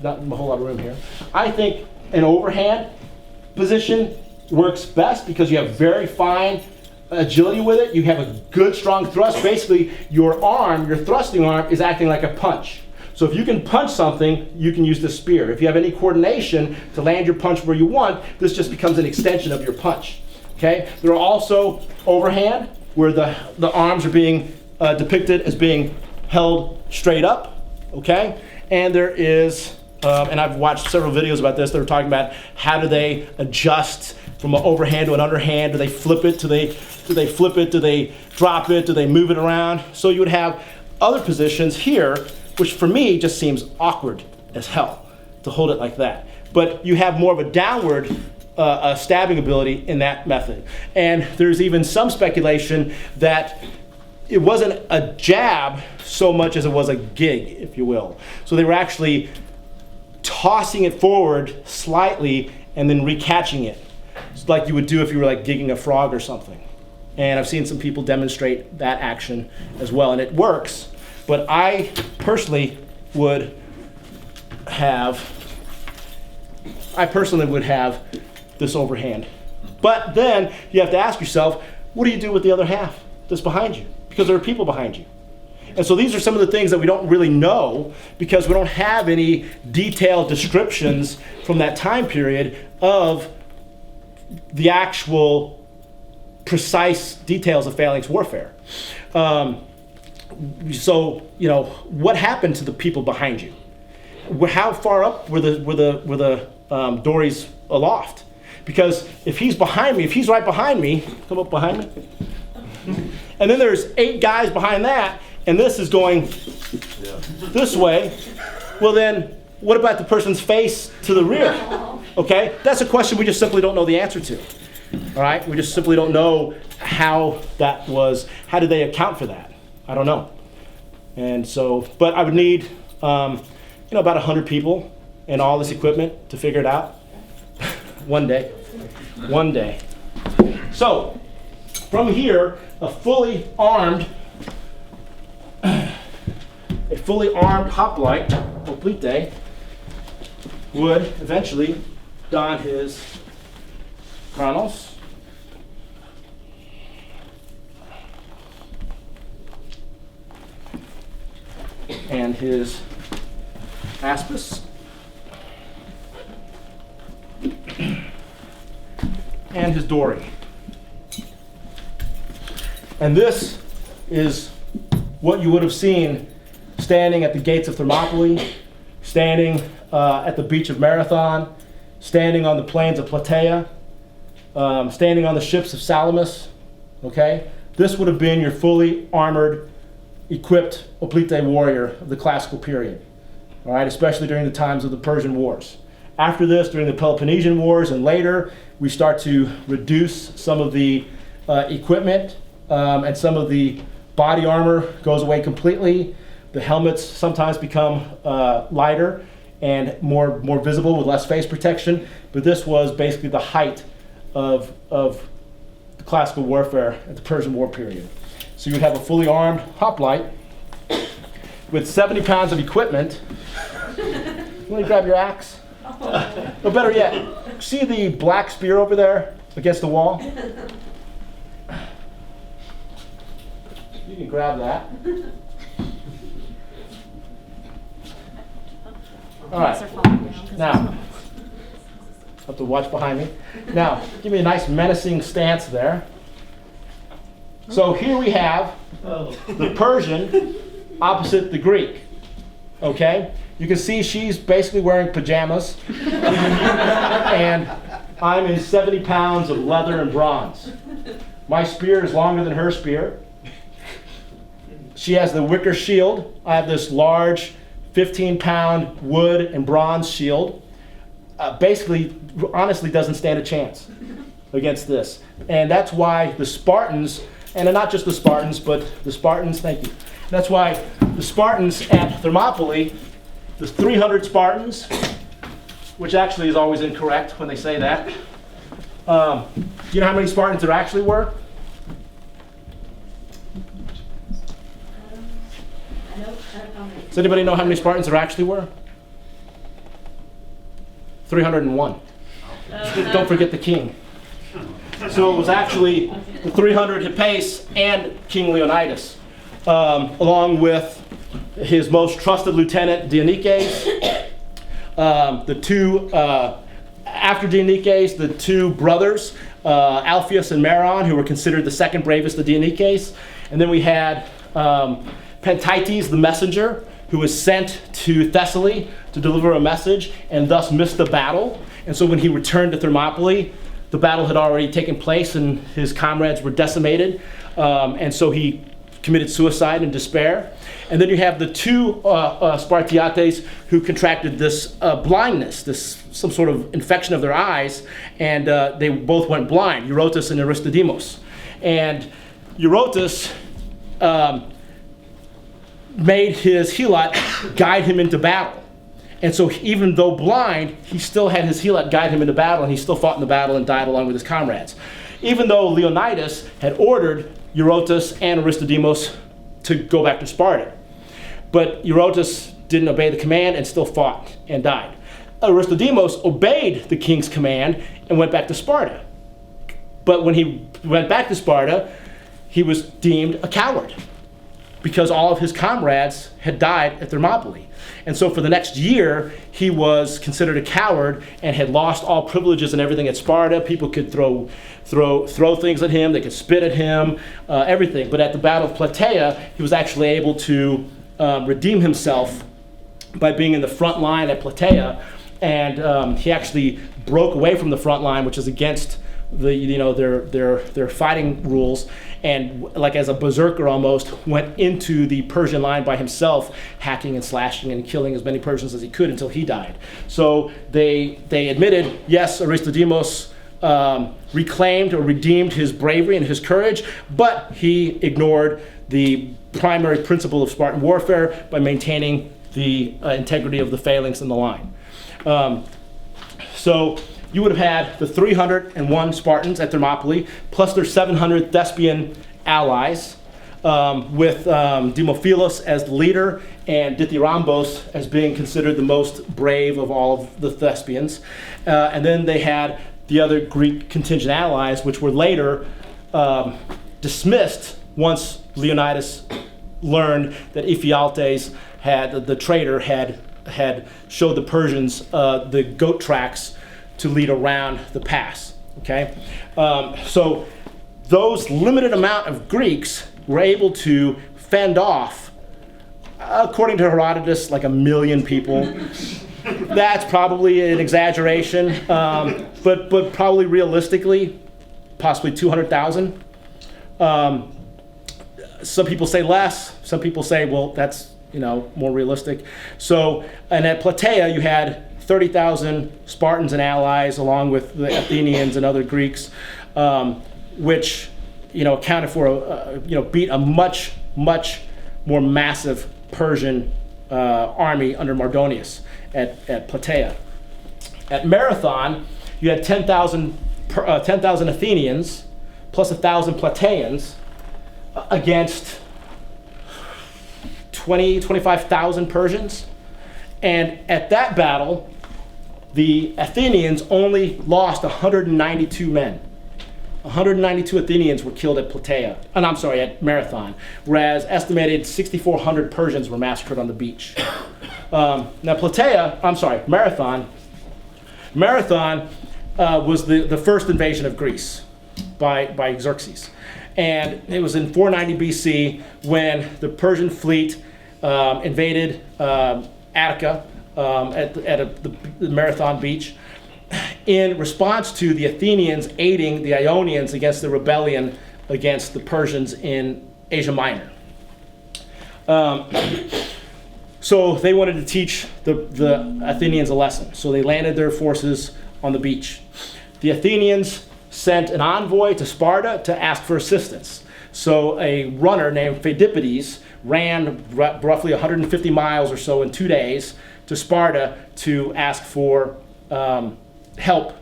A: not a whole lot of room here. I think an overhand position works best because you have very fine agility with it. You have a good strong thrust. Basically, your thrusting arm is acting like a punch. So if you can punch something, you can use the spear. If you have any coordination to land your punch where you want, this just becomes an extension of your punch. Okay? There are also overhand, where the arms are being depicted as being held straight up. Okay? And there is, and I've watched several videos about this, that are talking about how do they adjust from an overhand to an underhand. Do they flip it? Do they flip it? Do they drop it? Do they move it around? So you would have other positions here, which for me just seems awkward as hell to hold it like that. But you have more of a downward stabbing ability in that method. And there's even some speculation that it wasn't a jab so much as it was a gig, if you will. So they were actually tossing it forward slightly and then recatching it. It's like you would do if you were like gigging a frog or something. And I've seen some people demonstrate that action as well, and it works. But I personally would have this overhand. But then you have to ask yourself, what do you do with the other half that's behind you? Because there are people behind you. And so these are some of the things that we don't really know because we don't have any detailed descriptions from that time period of the actual precise details of phalanx warfare. So, what happened to the people behind you? How far up were the dories aloft? Because if he's behind me, if he's right behind me, come up behind me. And then there's 8 guys behind that, and this is going this way. Well then, what about the person's face to the rear? Okay, that's a question we just simply don't know the answer to. All right, we just simply don't know how did they account for that? I don't know. And so, but I would need, about 100 people and all this equipment to figure it out. One day. So, from here, a fully armed hoplite, Hoplite, would eventually don his chronos. And his aspis. And his dory. And this is what you would have seen standing at the gates of Thermopylae, standing at the beach of Marathon, standing on the plains of Plataea, standing on the ships of Salamis. Okay? This would have been your fully armored, equipped Hoplite warrior of the classical period. All right? Especially during the times of the Persian Wars. After this, during the Peloponnesian Wars and later, we start to reduce some of the equipment and some of the body armor goes away completely. The helmets sometimes become lighter and more visible with less face protection. But this was basically the height of classical warfare at the Persian War period. So you would have a fully armed hoplite with 70 pounds of equipment. You want to grab your axe? Or better yet, see the black spear over there against the wall? You can grab that. All right. Now, have to watch behind me. Now, give me a nice menacing stance there. So here we have the Persian opposite the Greek. Okay? You can see she's basically wearing pajamas. And I'm in 70 pounds of leather and bronze. My spear is longer than her spear. She has the wicker shield. I have this large 15-pound wood and bronze shield. Basically, honestly, doesn't stand a chance against this. And that's why the Spartans, and not just the Spartans, but the Spartans, thank you. That's why the Spartans at Thermopylae, the 300 Spartans, which actually is always incorrect when they say that. You know how many Spartans there actually were? Does anybody know how many Spartans there actually were? 301. Don't forget the king. So it was actually the 300 Hippaeus and King Leonidas, along with his most trusted lieutenant, Dionysius. After Dionysius, the two brothers, Alpheus and Meron, who were considered the second bravest of Dionysius. And then we had Pentites, the messenger, who was sent to Thessaly to deliver a message and thus missed the battle. And so when he returned to Thermopylae, the battle had already taken place and his comrades were decimated. And so he committed suicide in despair. And then you have the two Spartiates who contracted this blindness, some sort of infection of their eyes, and they both went blind, Eurotas and Aristodemos. And Eurotas made his helot guide him into battle. And so even though blind, he still had his helot guide him into battle, and he still fought in the battle and died along with his comrades. Even though Leonidas had ordered Eurotas and Aristodemos to go back to Sparta. But Eurotas didn't obey the command and still fought and died. Aristodemos obeyed the king's command and went back to Sparta. But when he went back to Sparta, he was deemed a coward because all of his comrades had died at Thermopylae. And so for the next year, he was considered a coward and had lost all privileges and everything at Sparta. People could throw things at him, they could spit at him, everything. But at the Battle of Plataea, he was actually able to redeem himself by being in the front line at Plataea. And he actually broke away from the front line, which is against their fighting rules, and like as a berserker almost went into the Persian line by himself, hacking and slashing and killing as many Persians as he could until he died. So they admitted, yes, Aristodemos reclaimed or redeemed his bravery and his courage, but he ignored the primary principle of Spartan warfare by maintaining the integrity of the phalanx and the line. So you would have had the 301 Spartans at Thermopylae, plus their 700 Thespian allies, with Demophilus as the leader and Dithyrambos as being considered the most brave of all of the Thespians. And then they had the other Greek contingent allies, which were later dismissed once Leonidas learned that Ephialtes, the traitor, had showed the Persians the goat tracks to lead around the pass. Okay, so those limited amount of Greeks were able to fend off, according to Herodotus, like 1 million people. That's probably an exaggeration, but probably realistically, possibly 200,000. Some people say less. Some people say, well, that's more realistic. So, and at Plataea, you had 30,000 Spartans and allies, along with the Athenians and other Greeks, which accounted for beat a much more massive Persian army under Mardonius at Plataea. At Marathon, you had 10,000 Athenians plus 1,000 Plataeans against 25,000 Persians. And at that battle, the Athenians only lost 192 men. 192 Athenians were killed at at Marathon, whereas estimated 6,400 Persians were massacred on the beach. Now Marathon was the first invasion of Greece by Xerxes. And it was in 490 BC when the Persian fleet invaded Attica at the Marathon beach in response to the Athenians aiding the Ionians against the rebellion against the Persians in Asia Minor. So they wanted to teach the Athenians a lesson. So they landed their forces on the beach. The Athenians sent an envoy to Sparta to ask for assistance. So a runner named Phidippides ran roughly 150 miles or so in 2 days to Sparta to ask for help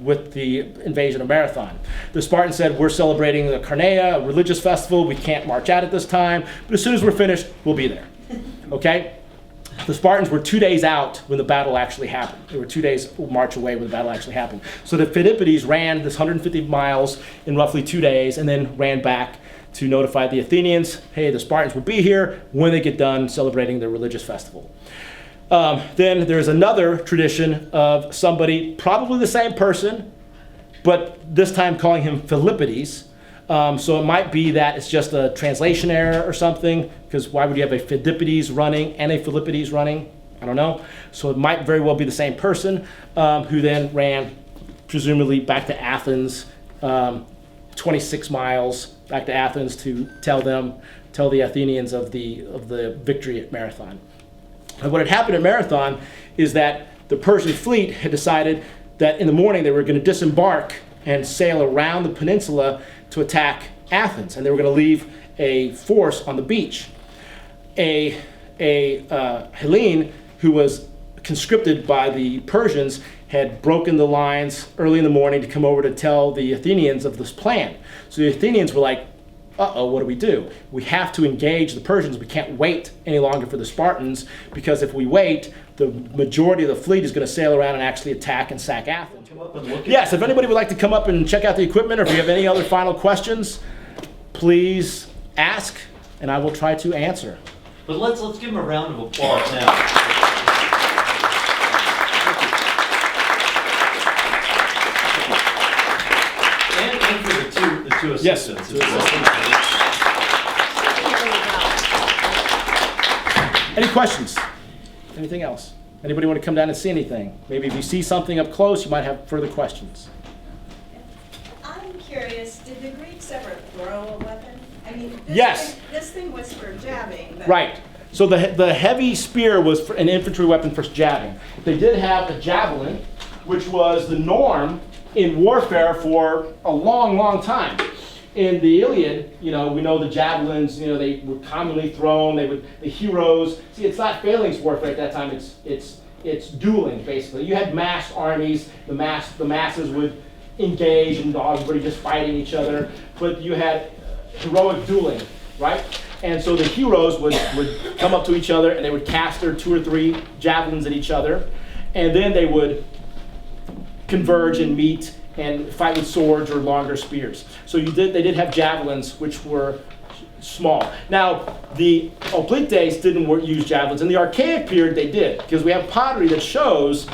A: with the invasion of Marathon. The Spartans said, we're celebrating the Carneia, a religious festival. We can't march out at this time, but as soon as we're finished, we'll be there. Okay? The Spartans were 2 days out when the battle actually happened. They were 2 days march away when the battle actually happened. So the Phidippides ran this 150 miles in roughly 2 days and then ran back to notify the Athenians, hey, the Spartans will be here when they get done celebrating their religious festival. Then there's another tradition of somebody, probably the same person, but this time calling him Philippides. So it might be that it's just a translation error or something, because why would you have a Phidippides running and a Philippides running? I don't know. So it might very well be the same person who then ran, presumably, back to Athens, 26 miles back to Athens to tell the Athenians of the victory at Marathon. And what had happened at Marathon is that the Persian fleet had decided that in the morning they were going to disembark and sail around the peninsula to attack Athens, and they were going to leave a force on the beach. A Hellene who was conscripted by the Persians had broken the lines early in the morning to come over to tell the Athenians of this plan. So the Athenians were like, uh-oh, what do we do? We have to engage the Persians. We can't wait any longer for the Spartans, because if we wait, the majority of the fleet is going to sail around and actually attack and sack Athens. Yes, if anybody would like to come up and check out the equipment, or if you have any other final questions, please ask, and I will try to answer.
E: But let's give him a round of applause now. And for the two assistants.
A: Yes. Any questions? Anything else? Anybody want to come down and see anything? Maybe if you see something up close, you might have further questions.
J: I'm curious, did the Greeks ever throw a weapon? I mean,
A: Yes.
J: This thing was for jabbing. But
A: Right. So the heavy spear was an infantry weapon for jabbing. They did have a javelin, which was the norm in warfare for a long, long time. In the Iliad, we know the javelins, they were commonly thrown. The heroes. See, it's not phalanx warfare at that time. It's dueling, basically. You had massed armies. The masses would engage and everybody just fighting each other. But you had heroic dueling, right? And so the heroes would come up to each other and they would cast their 2 or 3 javelins at each other, and then they would converge and meet and fight with swords or longer spears. So they did have javelins, which were small. Now, the Hoplites didn't use javelins. In the Archaic period, they did, because we have pottery that shows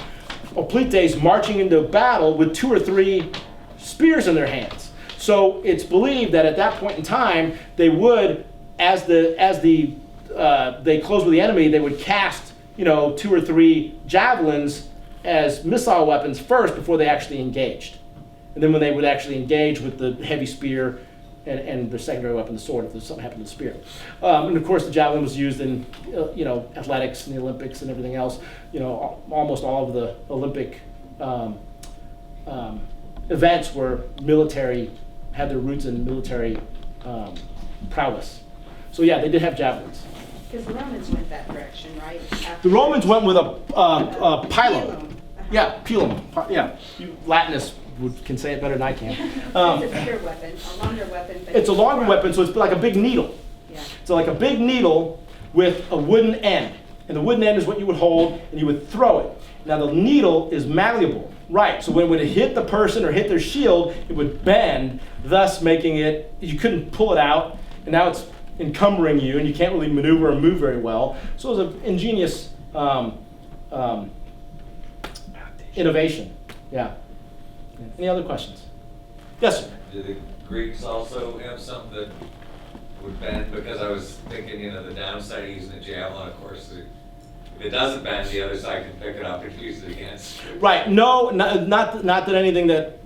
A: Hoplites marching into battle with 2 or 3 spears in their hands. So it's believed that at that point in time, they would, as they closed with the enemy, they would cast 2 or 3 javelins as missile weapons first before they actually engaged. And then when they would actually engage with the heavy spear and the secondary weapon, the sword, if something happened to the spear. And of course the javelin was used in athletics and the Olympics and everything else. Almost all of the Olympic events were military, had their roots in military prowess. So yeah, they did have javelins.
J: Because the Romans went that direction, right?
A: The Romans went with a pilum. Yeah, pilum. Yeah, Latinus can say it better than I can.
J: It's a bigger weapon, a longer weapon. But
A: It's a longer weapon, so it's like a big needle.
J: Yeah.
A: So like a big needle with a wooden end. And the wooden end is what you would hold, and you would throw it. Now the needle is malleable, right? So when it hit the person or hit their shield, it would bend, thus making it, you couldn't pull it out, and now it's encumbering you, and you can't really maneuver or move very well. So it was an ingenious innovation. Yeah. Any other questions? Yes, sir.
K: Did the Greeks also have something that would bend? Because I was thinking, the downside of using a javelin, of course, if it doesn't bend, the other side can pick it up and use it against.
A: Right. No, not that anything that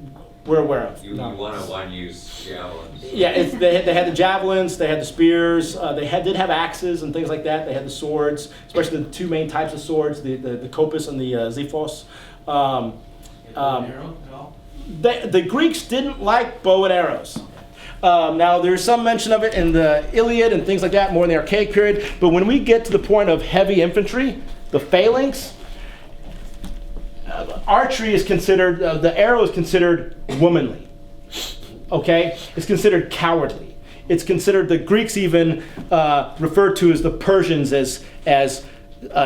A: we're aware of.
K: You
A: No.
K: want to one-use javelins.
A: Yeah, they had the javelins, they had the spears, they did have axes and things like that. They had the swords, especially the two main types of swords, the Copas and the Xiphos. The Greeks didn't like bow and arrows. Now, there's some mention of it in the Iliad and things like that, more in the Archaic period. But when we get to the point of heavy infantry, the Phalanx, archery is considered, the arrow is considered womanly. Okay? It's considered cowardly. It's considered, the Greeks even referred to as the Persians as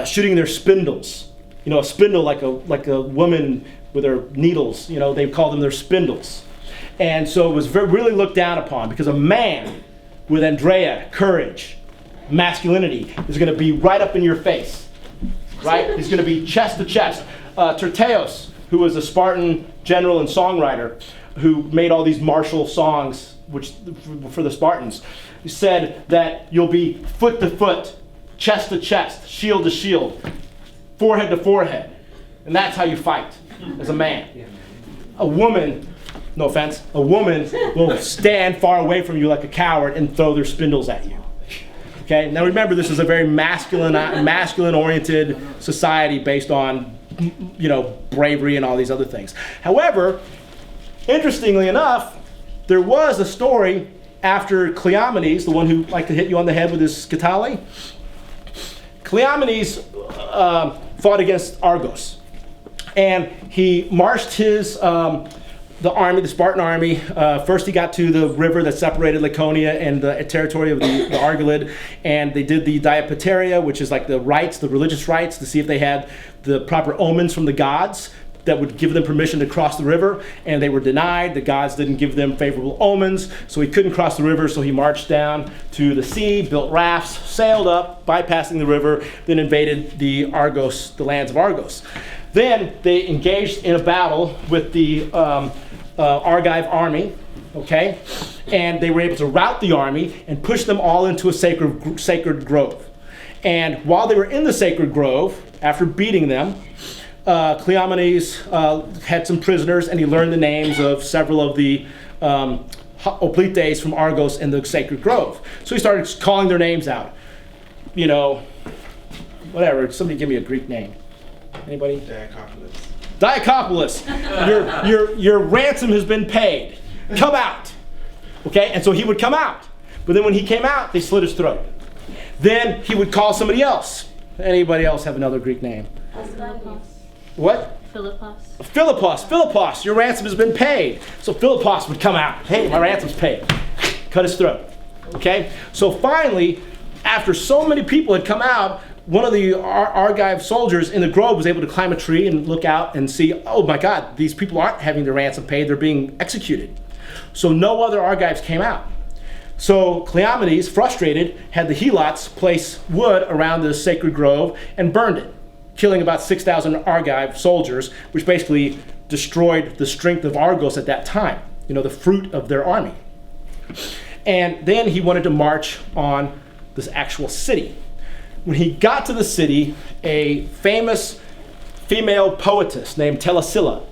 A: shooting their spindles. A spindle like a woman with her needles. They called them their spindles. And so it was really looked down upon because a man with Andrea, courage, masculinity, is going to be right up in your face, right? He's going to be chest to chest. Terteos, who was a Spartan general and songwriter, who made all these martial songs for the Spartans, he said that you'll be foot to foot, chest to chest, shield to shield, forehead to forehead. And that's how you fight as a man. A woman, no offense, a woman will stand far away from you like a coward and throw their spindles at you. Okay, now remember, this is a very masculine-oriented society based on, bravery and all these other things. However, interestingly enough, there was a story after Cleomenes, the one who liked to hit you on the head with his Castile. Cleomenes fought against Argos, and he marched his the Spartan army. First he got to the river that separated Laconia and the territory of the Argolid, and they did the Diapateria, which is like the religious rites, to see if they had the proper omens from the gods that would give them permission to cross the river, and they were denied. The gods didn't give them favorable omens, so he couldn't cross the river, so he marched down to the sea, built rafts, sailed up, bypassing the river, then invaded the lands of Argos. Then they engaged in a battle with the Argive army, okay? And they were able to rout the army and push them all into a sacred grove. And while they were in the sacred grove, after beating them, Cleomenes had some prisoners, and he learned the names of several of the Hoplites from Argos in the sacred grove. So he started calling their names out. Whatever, somebody give me a Greek name. Anybody? Diacopolis. Your ransom has been paid. Come out. Okay, and so he would come out. But then when he came out, they slit his throat. Then he would call somebody else. Anybody else have another Greek name? What? Philippos, your ransom has been paid. So Philippos would come out. Hey, my ransom's paid. Cut his throat. Okay? So finally, after so many people had come out, one of the Argive soldiers in the grove was able to climb a tree and look out and see, oh my God, these people aren't having their ransom paid, they're being executed. So no other Argives came out. So Cleomenes, frustrated, had the Helots place wood around the sacred grove and burned it, killing about 6,000 Argive soldiers, which basically destroyed the strength of Argos at that time, the fruit of their army. And then he wanted to march on this actual city. When he got to the city, a famous female poetess named Telesilla,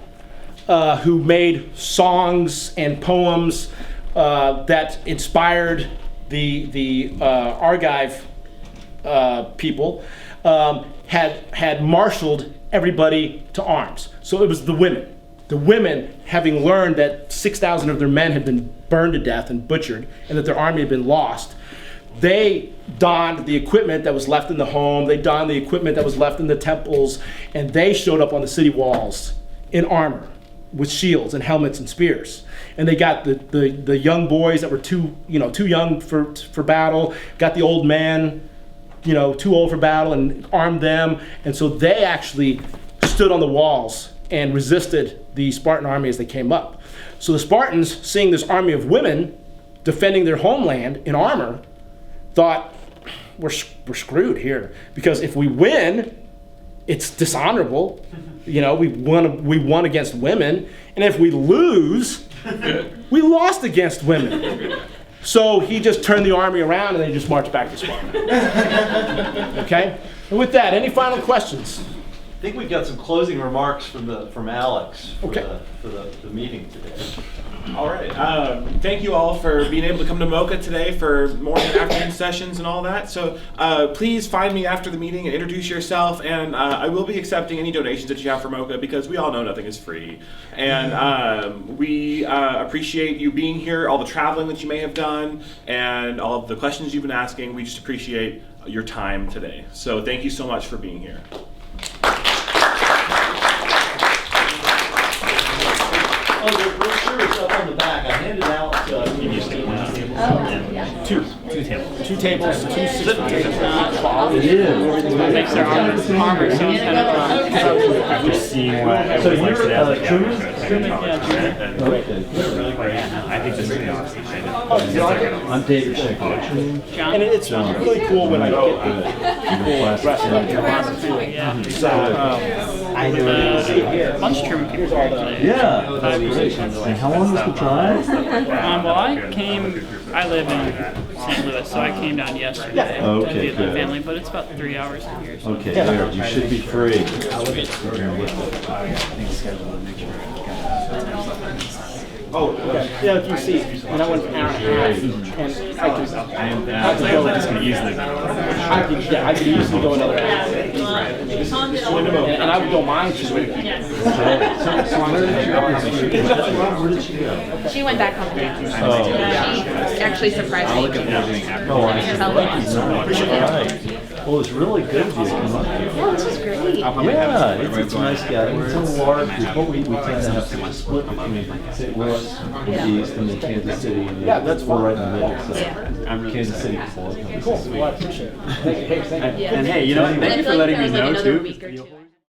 A: who made songs and poems that inspired the Argive people, had marshaled everybody to arms. So it was the women. The women, having learned that 6,000 of their men had been burned to death and butchered, and that their army had been lost, they donned the equipment that was left in the home, they donned the equipment that was left in the temples, and they showed up on the city walls in armor, with shields and helmets and spears. And they got the young boys that were too young for battle, got the old man, too old for battle, and armed them. And so they actually stood on the walls and resisted the Spartan army as they came up. So the Spartans, seeing this army of women defending their homeland in armor, thought, we're screwed here, because if we win, it's dishonorable. We won against women, and if we lose, we lost against women. So he just turned the army around and they just marched back to Sparta. Okay? And with that, any final questions?
E: I think we've got some closing remarks from Alex for,
A: Okay.
E: the meeting today.
L: All right. Thank you all for being able to come to MOCA today for morning and afternoon sessions and all that. So please find me after the meeting and introduce yourself. And I will be accepting any donations that you have for MOCA, because we all know nothing is free. And we appreciate you being here, all the traveling that you may have done, and all of the questions you've been asking. We just appreciate your time today. So thank you so much for being here.
E: Oh, the brochure is up on the back. I handed out.
H: Two tables.
A: Two tables, two 60 tables.
E: It is.
B: Makes their armor so kind of
H: Just seeing what
E: So
H: everyone likes
E: you're,
H: it as like
E: Truman?
H: I think this is the awesome.
E: I'm David Sheckler.
A: And it's really cool when I get people dressed up in armor too.
B: Yeah.
A: So,
E: I know.
B: Bunch of Truman people here today.
E: Yeah, that's great. And how long was the drive?
B: I live in St. Louis, so I came down yesterday
E: Okay,
B: to be with my
E: good.
B: family, but it's about 3 hours from here. So.
E: Okay, good. You should be free.
A: oh, okay. Yeah, if you see, and I went an hour and a half, and I
H: Just gonna use the.
A: I could easily go another hour. And I would go mine too.
E: Where did she go?
D: She went back home. She actually surprised me.
E: Oh, I see. Right. Well, it's really good of you to come up here.
D: Yeah, this was great.
E: Yeah, it's a nice gathering. It's a large group, but we tend to have some split between St. Louis in the east and then Kansas City in the
A: Yeah, that's
E: we're
A: fine.
E: right in the middle, so Kansas City.
A: Cool. Well, I appreciate it. Thank you. Hey, thank you.
H: And hey, thank you for letting me know too.
D: Week or two.